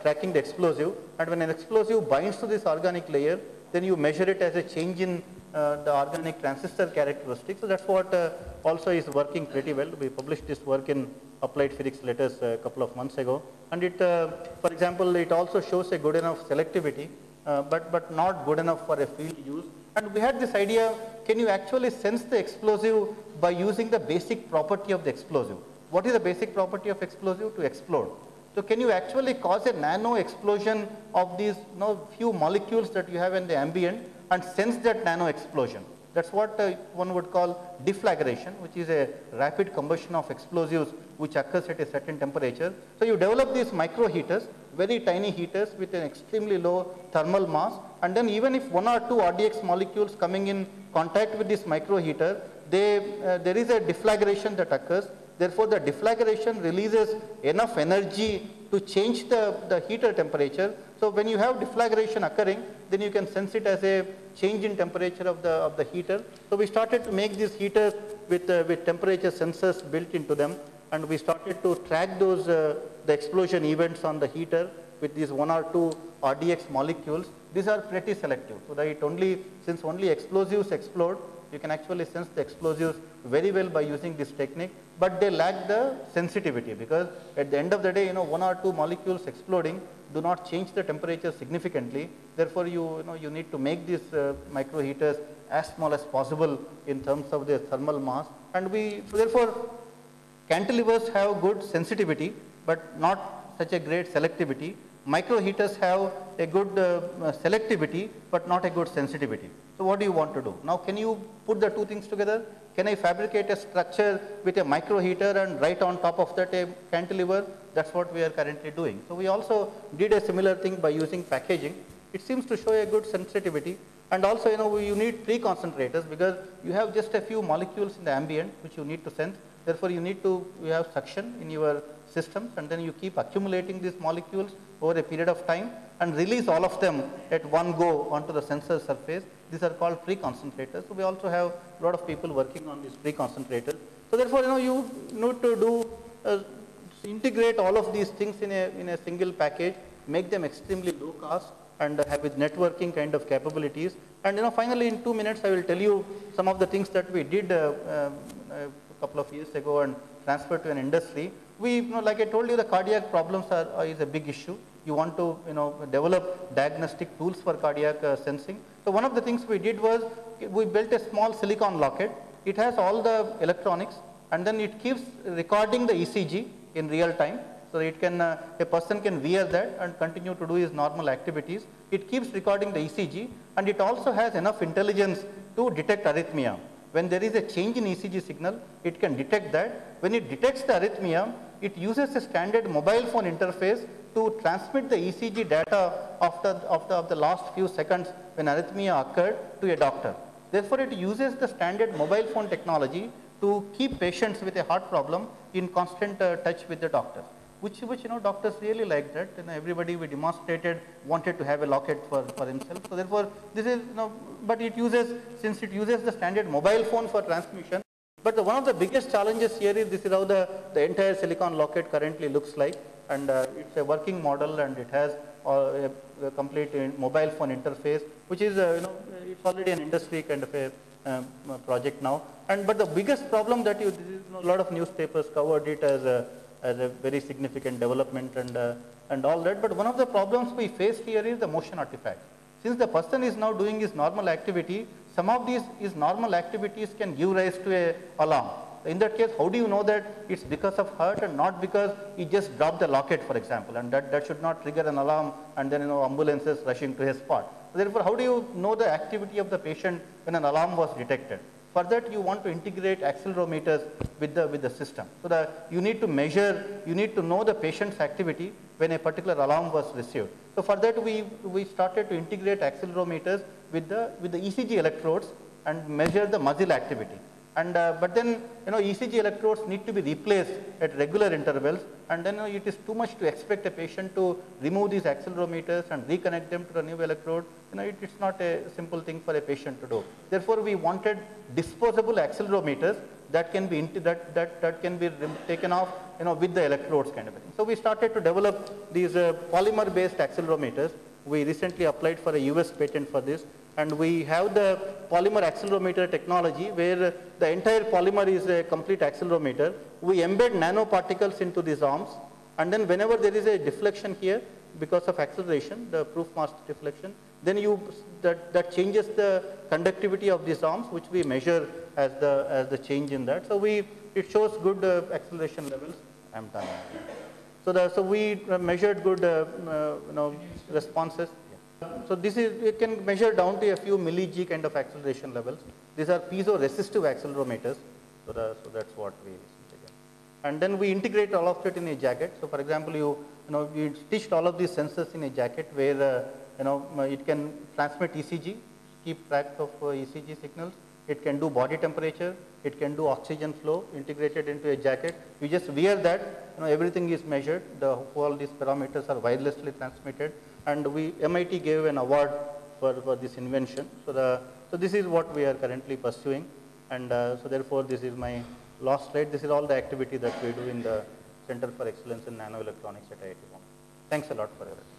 tracking the explosive, and when an explosive binds to this organic layer, then you measure it as a change in the organic transistor characteristics. So that's what also is working pretty well. We published this work in Applied Physics Letters a couple of months ago, and it, for example, it also shows a good enough selectivity, but not good enough for a field use. And we had this idea: can you actually sense the explosive by using the basic property of the explosive? What is the basic property of explosive? To explode. So can you actually cause a nano explosion of these few molecules that you have in the ambient and sense that nano explosion? That's what one would call deflagration, which is a rapid combustion of explosives which occurs at a certain temperature. So you develop these micro heaters, very tiny heaters with an extremely low thermal mass, and then even if one or two RDX molecules coming in contact with this micro heater, there is a deflagration that occurs. Therefore, the deflagration releases enough energy to change the heater temperature. So when you have deflagration occurring, then you can sense it as a change in temperature of the heater. So we started to make these heaters with temperature sensors built into them, and we started to track those the explosion events on the heater with these one or two RDX molecules. These are pretty selective, so that since only explosives explode, you can actually sense the explosives very well by using this technique, but they lack the sensitivity, because at the end of the day, one or two molecules exploding do not change the temperature significantly. Therefore, you need to make these micro heaters as small as possible in terms of their thermal mass, and therefore cantilevers have good sensitivity, but not such a great selectivity. Micro heaters have a good selectivity, but not a good sensitivity. So what do you want to do? Now, can you put the two things together? Can I fabricate a structure with a micro heater and right on top of that a cantilever? That's what we are currently doing. So we also did a similar thing by using packaging. It seems to show a good sensitivity, and also you need pre-concentrators, because you have just a few molecules in the ambient which you need to sense. Therefore, you have suction in your systems, and then you keep accumulating these molecules over a period of time and release all of them at one go onto the sensor surface. These are called pre-concentrators. So we also have a lot of people working on these pre-concentrators. So therefore, you need to integrate all of these things in a single package, make them extremely low cost, and have with networking kind of capabilities. And finally, in 2 minutes, I will tell you some of the things that we did a couple of years ago and transferred to an industry. We, like I told you, the cardiac problems is a big issue. You want to, develop diagnostic tools for cardiac sensing. So one of the things we did was we built a small silicon locket. It has all the electronics, and then it keeps recording the ECG in real time. So it can, a person can wear that and continue to do his normal activities. It keeps recording the ECG, and it also has enough intelligence to detect arrhythmia. When there is a change in ECG signal, it can detect that. When it detects the arrhythmia, it uses a standard mobile phone interface to transmit the ECG data of the last few seconds when arrhythmia occurred to a doctor. Therefore, it uses the standard mobile phone technology to keep patients with a heart problem in constant touch with the doctor, which doctors really like that. Everybody we demonstrated wanted to have a locket for himself. So therefore, this is but since it uses the standard mobile phone for transmission. But one of the biggest challenges here is this is how the entire silicon locket currently looks like, and it's a working model, and it has or a complete mobile phone interface, which is it's already an industry kind of a project now. But the biggest problem that a lot of newspapers covered it as a very significant development and all that. But one of the problems we face here is the motion artifact. Since the person is now doing his normal activity, some of his normal activities can give rise to a alarm. In that case, how do you know that it's because of hurt and not because he just dropped the locket, for example, and that should not trigger an alarm and then ambulances rushing to his spot. Therefore, how do you know the activity of the patient when an alarm was detected? For that, you want to integrate accelerometers with the system. So that you need to measure, you need to know the patient's activity when a particular alarm was received. So for that, we started to integrate accelerometers with the ECG electrodes and measure the muscle activity. But then ECG electrodes need to be replaced at regular intervals, and then it is too much to expect a patient to remove these accelerometers and reconnect them to the new electrode. It's not a simple thing for a patient to do. Therefore, we wanted disposable accelerometers that can be taken off with the electrodes kind of a thing. So we started to develop these polymer based accelerometers. We recently applied for a US patent for this, and we have the polymer accelerometer technology where the entire polymer is a complete accelerometer. We embed nanoparticles into these arms, and then whenever there is a deflection here because of acceleration, the proof mass deflection, then that changes the conductivity of these arms, which we measure as the change in that. So it shows good acceleration levels. I'm done. So we measured good responses. So this is, it can measure down to a few milli-G kind of acceleration levels. These are piezo-resistive accelerometers. So that's what we did. And then we integrate all of it in a jacket. So for example, we stitched all of these sensors in a jacket where it can transmit ECG, keep track of ECG signals. It can do body temperature. It can do oxygen flow integrated into a jacket. You just wear that. Everything is measured. All these parameters are wirelessly transmitted. And MIT gave an award for this invention. So this is what we are currently pursuing. And so therefore, this is my last slide. This is all the activity that we do in the Center for Excellence in Nanoelectronics at IIT Bombay. Thanks a lot for everything.